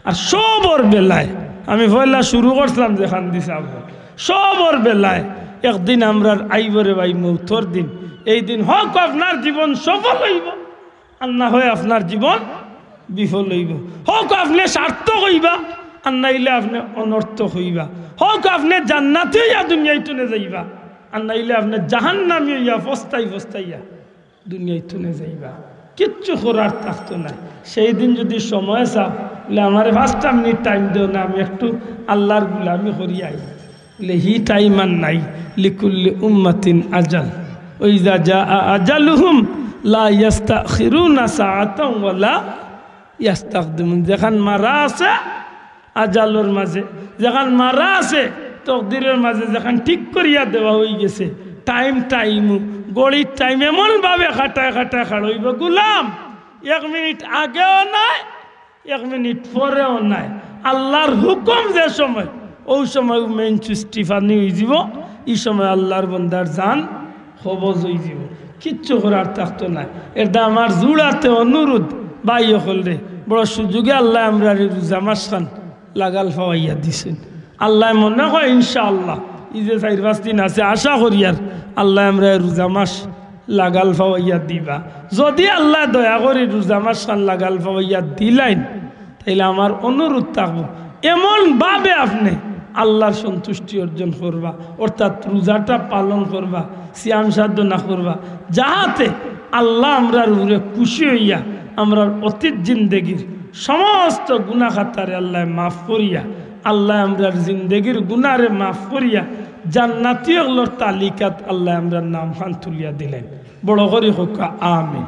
আর সবর বেলায় আমি পয়লা শুরু করছিলাম যে খান দিছে সবর বেলায় একদিন আমরা আইবরে ভাই মৌতর দিন, এই দিন হোক আপনার জীবন সফল হইব আর না হয় আপনার জীবন বিফল হইব। হোক আপনি সার্থক হইবা আর নাইলে আপনি অনর্থক হইবা। হোক আপনি জান্নাতে হইয়া দুনিয়ায় তুলে যাইবা আর নাইলে আপনি জাহান্নামী হইয়া ফস্তাই ফস্তাইয়া দুনিয়ায় তুলে যাইবা। কিচ্ছু করার থাকতো না। সেই দিন যদি সময় চাও বলে আমার 5টা মিনিট টাইম দেও না, আমি একটু আল্লাহর গুলামি করিয়াই বলে হি টাইম আর নাই। লিকুল্লি উম্মাতিন আজাল ওই যা যা আজালুহুম লা ইস্তাখিরুনা সাআতান ওয়ালা ইস্তাকদিমুন। যেখান মারা আছে আজালর মাঝে, যেখান মারা আছে তকদিরের মাঝে, যেখান ঠিক করিয়া দেওয়া হয়ে গেছে টাইম গড়ির টাইম এমনভাবে খাটায় খাটায় খাড়ইব গুলাম 1 মিনিট আগেও নাই 1 মিনিট পরেও নাই। আল্লাহর হুকুম যে সময় ওই সময় মেন চুষ্টিফানি হয়ে যাব, এই সময় আল্লাহর বন্দার জান কবজ হয়ে যাব। কিচ্ছু করার থাকতো না। এটা আমার জুড়াতে অনুরোধ ভাই হল রে, বড় সুযোগে আল্লাহ আমরা রোজা মাস খান লাগাল ফাওয়াইয়া দিছেন। আল্লাহ মনে হয় ইনশাআল্লাহ এই যে 4-5 দিন আছে আশা করি আর আল্লাহ আমরা রোজা মাস লাগাল ফাওয়াইয়া দিবা। যদি আল্লাহ দয়া করে রোজা মাস খান লাগাল ফাওয়াইয়া দিলাইন, তাইলে আমার অনুরোধ থাকবো এমন ভাবে আপনি আল্লাহর সন্তুষ্টি অর্জন করবা, অর্থাৎ রোজাটা পালন করবা, সিয়াম সাধনা করবা, যাহাতে আল্লাহ আমরার উপরে খুশি হইয়া আমরার অতীত জিন্দেগির সমস্ত গুনাহ খাতারে আল্লাহ মাফ করিয়া, আল্লাহ আমরার জিন্দেগির গুনারে মাফ করিয়া জান্নাতীয়গুলোর তালিকাত আল্লাহ আমরার নাম খান তুলিয়া দিলেন। বড় করে হোক আমিন,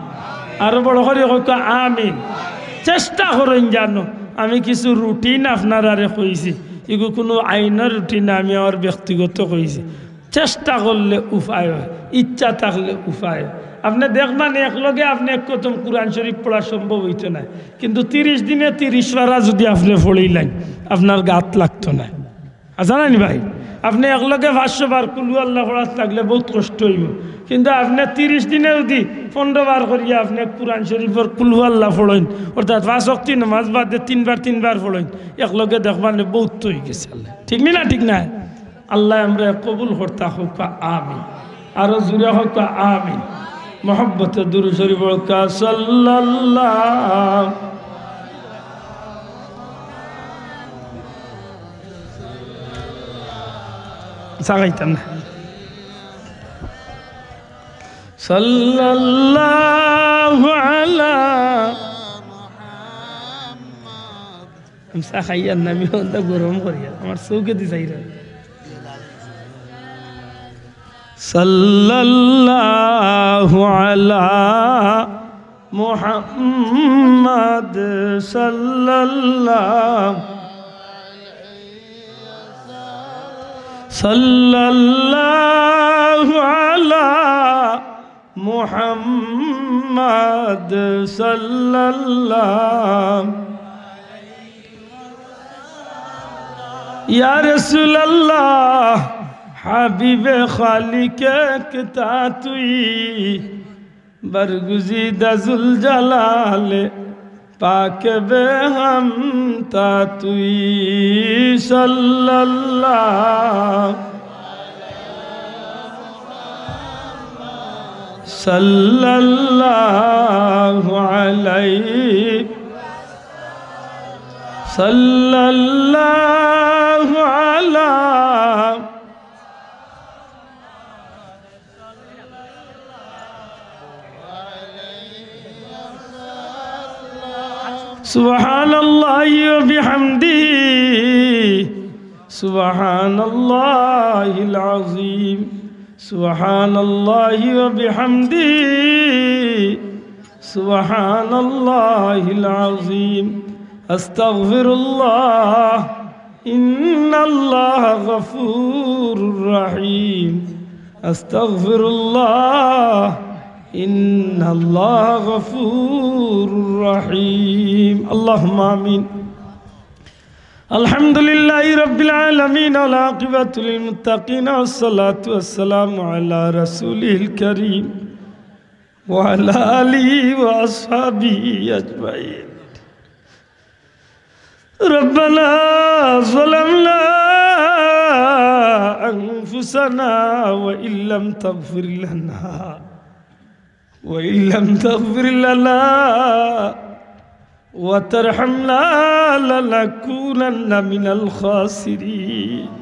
আরো বড় করে হোক আমিন। চেষ্টা করেন জানো, আমি কিছু রুটিন আপনার আরে কইছি, এগুলো কোনো আইনের রুটিন আমি আমার ব্যক্তিগত কইছি। চেষ্টা করলে উপায় হয়, ইচ্ছা থাকলে উপায় হয়। আপনি দেখবেন একলগে আপনি এক কতম কোরআন শরীফ পড়া সম্ভব হইতো না, কিন্তু 30 দিনে 30 পারা যদি আপনি পড়িলেন আপনার গাত লাগতো না। জানেন ভাই, আপনি একলগে 500 বার কুলু আল্লাহ পড়াত লাগলে বহুত কষ্ট হইব, কিন্তু আপনি 30 দিনে যদি 15 বার করিয়া আপনি কোরআন শরীফের কুলু আল্লাহ পড়েন, অর্থাৎ 5 ওয়াক্ত নামাজ বাদে 3 বার পড়েন, একলগে দেখবেন বহুত হয়ে গেছে। আল্লাহ ঠিক না ঠিক না? আল্লাহ আমরা কবুল করতা হোক আমিন, আরো জুড়ে হোক আমিন। মোহাব্বতে দুরূদ শরীফ পড়া সাল্লাল্লাহু সাগাইতাম না সাল্লাল্লাহু আলা মুহাম্মদ। সাগাইয়ার নামি হন্দা গরম করিয়া আমার চৌকে দি চাইরা সাল্লাল্লাহু আলা মুহাম্মদ সাল্লাল্লাহু আলা মুহাম্মদ সাল্লাল্লাহু ইয়া রাসূলুল্লাহ হাবিবে খালিকে কিতা তুই বরগুজিদা জুল জালালে पाक बे हम ता तुई सल्लल्लाहु अलैहि सल्लल्लाहु अला सुब्हानल्लाहि व बिहम्दिही सुब्हानल्लाहिल अज़ीम सुब्हानल्लाहि व बिहम्दिही सुब्हानल्लाहिल अज़ीम अस्तगफिरुल्लाह इन्नल्लाह गफूरुर रहीम अस्तगफिरुल्लाह इन्नल्लाह गफूरुर रहीम अल्लाहुम्मा आमीन अल्हम्दुलिल्लाहि रब्बिल आलमीन वल आक़िबतु लिल मुत्तक़ीन वस्सलातु वस्सलामु अला रसूलिल करीम व अला आलिहि व अस्हाबिहि अजमाइन रब्बना ज़लमना अनफुसना व इल्लम तग़फिर लना वइल्लम तग़फिर लना वतरहमना लनकूनन्न मिनल खासिरीन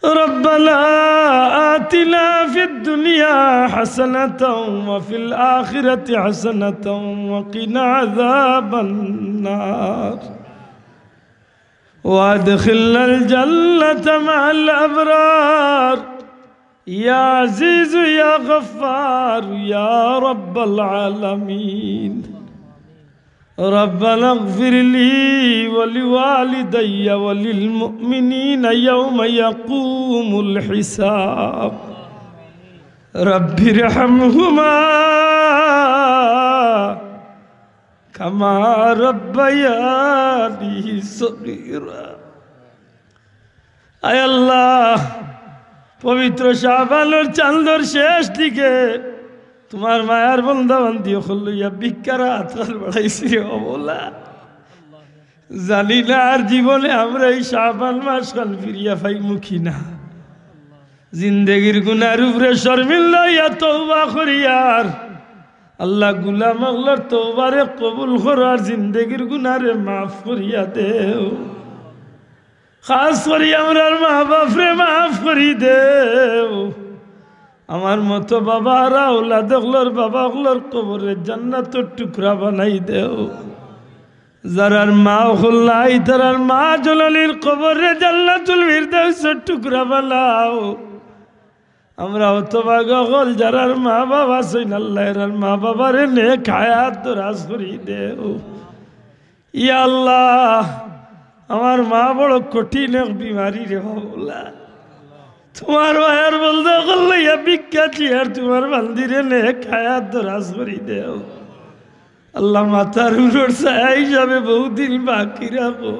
रब्बना आतिना फिद दुनिया हसनतन व फिल आखिरति हसनतन व क़िना अज़ाबन नार वअदखिलनल जन्नत मअल अबरार या अज़ीज़ या गफ़्फ़ार या रब्बल आलमीन रब्बना इग़फ़िर ली व लिवालिदैया व लिलमुअ्मिनीना यौम यक़ूमुल हिसाब रब्बिरहमहुमा कमा रब्बयानी सग़ीरा। आय अल्लाह पवित्र शाबानर चांदर शेष दिके तुम्हार मायार बंदा बंदी खुल्लुया बिक्करा हाथ बढ़ाइছি রে বাবা জানি না আর জীবনে আমরা এই শাবান মাস কাল ফিরিয়া পাইমু কিনা জিন্দেগির গুনার উপরে শর্মিন্দা ইয়া তওবা করিয়ার আল্লাহ গোলাম আল্লাহর তওবারে কবুল করার জিন্দেগির গুনারে মাফ করিয়া দেও খাস করি আমরার মা বাপরে মাফ করি দেও আমার মতো বাবারা ওলাদগুলোর বাবাগুলোর কবরে জান্নাতের টুকরা বানাই দেও যারার মা হল নাই তারার মা জলালির কবরে জান্নাতুল ফিরদাউসের টুকরা বানাও আমরা হতভাগা হল যারার মা বাবা সইন আল্লাহর মা বাবারে নেক হায়াত দরাজ করি দেও ইয়া আল্লাহ আমার মা বড় কঠিন এক বিমারি রে বাবা তোমার মায়ের বলতে করলে বিখ্যাত আর তোমার মন্দিরে নেক হায়াত দরাজ করি দেও আল্লাহ মাথার উপর ছায়া হিসাবে বহুদিন বাকি রাখো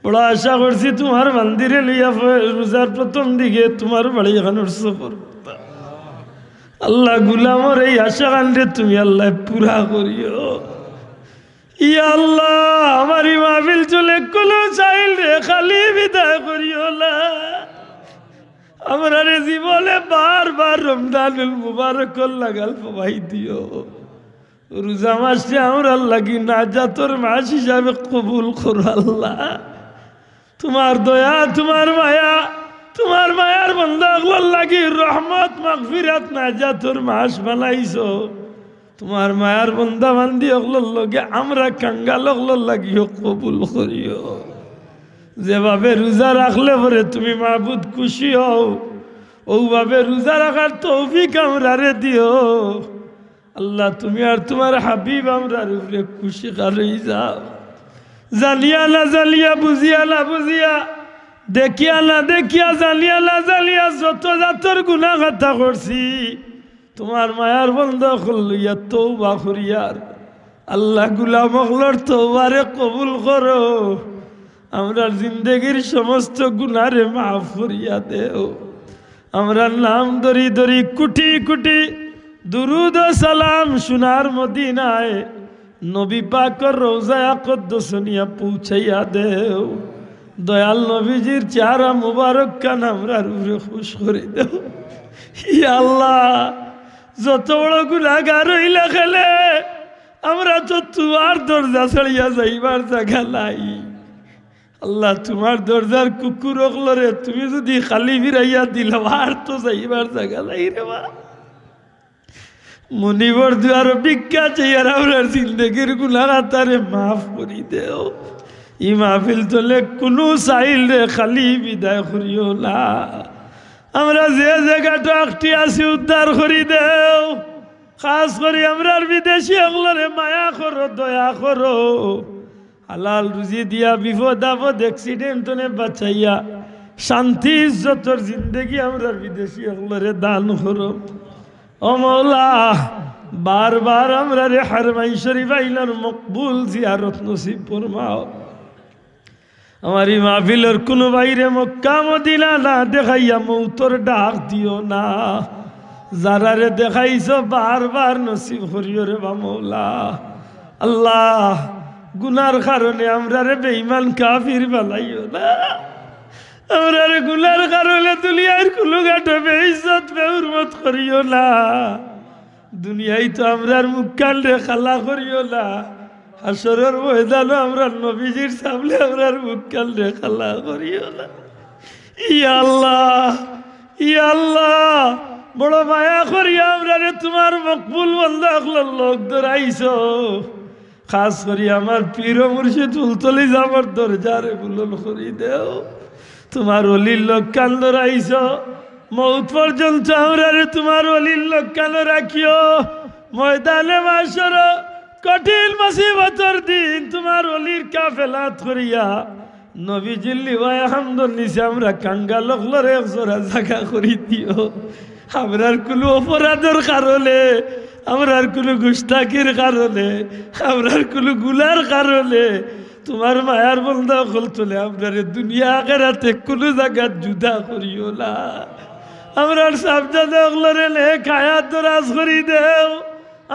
বড় আশা করছি তোমার মন্দিরে লইয়া রোজার প্রথম দিকে তোমার বাড়ি এখন সফর আল্লাহ গুলামর এই আশা কাণ্ডে তুমি আল্লাহ পুরা করিও ইয়া আল্লাহ আমার মাহফিল চলে কোনো চাইল রে খালি বিদায় করিও না আমরা জীবনে বারবার রমজানুল মুবারক লাগাল পাই দিও রোজা মাসে আমরা লাগি নাজাতর মাস হিসাবে কবুল করো আল্লাহ তোমার দয়া তোমার মায়ার বান্দাগুলোর লাগি রহমত মাগফিরাত নাজাতর মাস বানাইছো তোমার মায়ার বান্দা বান্দি ওগুলোর লগে আমরা কাঙ্গাল ওগুলোর লাগিও কবুল করিও যেভাবে রোজা রাখলে পরে তুমি মাহবুদ খুশি হও ওভাবে রোজা রাখার তৌফিক আমরারে দিও আল্লাহ তুমি আর তোমার হাবিব আমরার উপরে খুশি করে যাও জালিয়া না জালিয়া বুঝিয়া না বুঝিয়া দেখিয়া না দেখিয়া জালিয়া না জালিয়া যত জাতর গুনাহ কথা করছি তোমার মায়ার বন্ধ লইয়া তওবা করিয়ার আল্লাহ গোলাম হলর তওবারে কবুল করো আমরা জিন্দেগির সমস্ত গুনারে মাফ করিয়া দেও আমরা নাম ধরি ধরি কোটি কোটি দুরুদ ও সালাম সোনার মদিনায় নবী পাকর রওজায়ে আকদ্দস নিয়া পৌঁছাইয়া দেও। দয়াল নবীজির চেহারা মুবারক কান আমরা রূপে খুশ করে দেও। ইয়া আল্লাহ, যত বড় গুনাহগার হইলা খেলে আমরা তো তোমার দরজা ছাড়িয়া যাইবার জায়গা নাই। আল্লাহ, তোমার দরজার কুকুর অকলরে তুমি যদি খালি ফিরাইয়া দিলাম আর তো যাইবার জায়গা নাই রে বা। মনিবর দুয়ার ভিক্ষা চাইয়ার আপনার জিন্দগির গুনাহগারে মাফ করি দেও। ই মাহফিল তোলে কোনো চাইল রে খালি বিদায় করিও না। আমরা যে জায়গাটা একটি আছি উদ্ধার করি দেও। খাস করে আমরার বিদেশি অগলরে মায়া করো, দয়া করো। হালাল রুজি দিয়া বিপদ আপদ অ্যাক্সিডেন্ট বাঁচাইয়া শান্তি ইজ্জতর জিন্দগি আমরার বিদেশি অগলরে দান করো। ও মৌলা, বারবার আমরা রে হারমাই শরীফ আইলার মকবুল জিয়ারত নসিব ফরমাও। আমার এই মাহফিলের কোনো বাইরে মক্কা মদিনা না দেখাইয়া মৌতর ডাক দিও না। যারা রে দেখাইছ বারবার নসিব করিও রে বা মৌলা। আল্লাহ, গুনার কারণে আমরা রে বেঈমান কাফির বানাইও না। আমরা রে গুনার কারণে দুনিয়ার কোনো ঘাটে বেইজ্জত বেহুরমত করিও না। দুনিয়ায় তো আমরার মুখ কান রে খালা করিও না। হাসরের ময়দানে আমরা নবীজির সামনে আমরার মুখ কান রে খালা করিও না। ইয়া আল্লাহ, ইয়া আল্লাহ, বড় মায়া করিয়া আমরা রে তোমার মকবুল বান্দা হলার লোক ধরাইছো। খাস করি আমার পীর মুর্শিদ উলতলি যাবার দরজারে বুলন করি দেও। তোমার অলির লোক কান ধরাইছ, মৌত পর্যন্ত আমরা রে তোমার অলির লোক কান রাখিও। ময়দানে মাশর কঠিন মুসিবতর দিন তোমার অলির কাফেলাত করিয়া নবীজির লিওয়ায়ে হামদর নিচে আমরা কাঙ্গা লোকলরে একজোড়া জায়গা করি দিও। আমরার কোনো অপরাধের কারণে, আমরার কোনো গুস্তাকির কারণে, আমরার কোনো গুলার কারণে তোমার মায়ার বন্ধা হল তোলে আপনার দুনিয়া আখেরাতে কোনো জায়গা জুদা করিও না। আমরার সাবজাদে অগলরে নে খায়াত দরাজ করি দেও।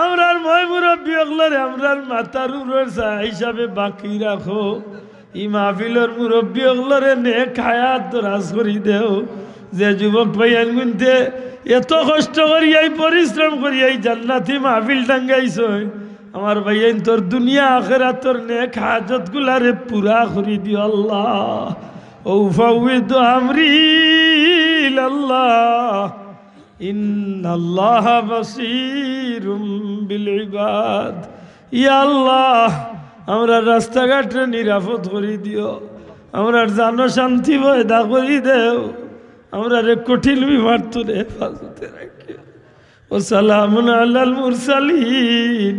আমরার ময় মুরব্বী অগলরে আমরার মাতার উপর হিসাবে বাকি রাখো। ই মাহফিলের মুরব্বী অগলরে নে খায়াত দরাজ করি দেও। যে যুবক ভাইয়ান গুনতে এত কষ্ট করিয়াই পরিশ্রম করিয়াই জান্নাতি মাহফিল টাঙ্গাইছ, আমার ভাইয়ান তোর দুনিয়া আখেরাত তোর নেক হাজত গুলারে পুরা করি দিও আল্লাহ। ও ফাউইদু আমরি ইলাল্লাহ, ইন্নাল্লাহা বাসীরুম বিল ইবাদ। ইয়া আল্লাহ, আমরা রাস্তাঘাটে নিরাপদ করি দিও। আমরা জানো শান্তি পয়দা করি দেও। আমরা রে কঠিন বিমার তোরে হেফাজতে রাখিও। ও সালামুন আলাল মুরসালিন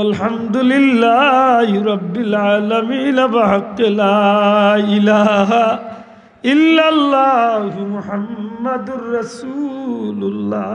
আলহামদুলিল্লাহি রাব্বিল আলামিন বিহাক্কি লা ইলাহা ইল্লাল্লাহু মুহাম্মাদুর রাসূলুল্লাহ।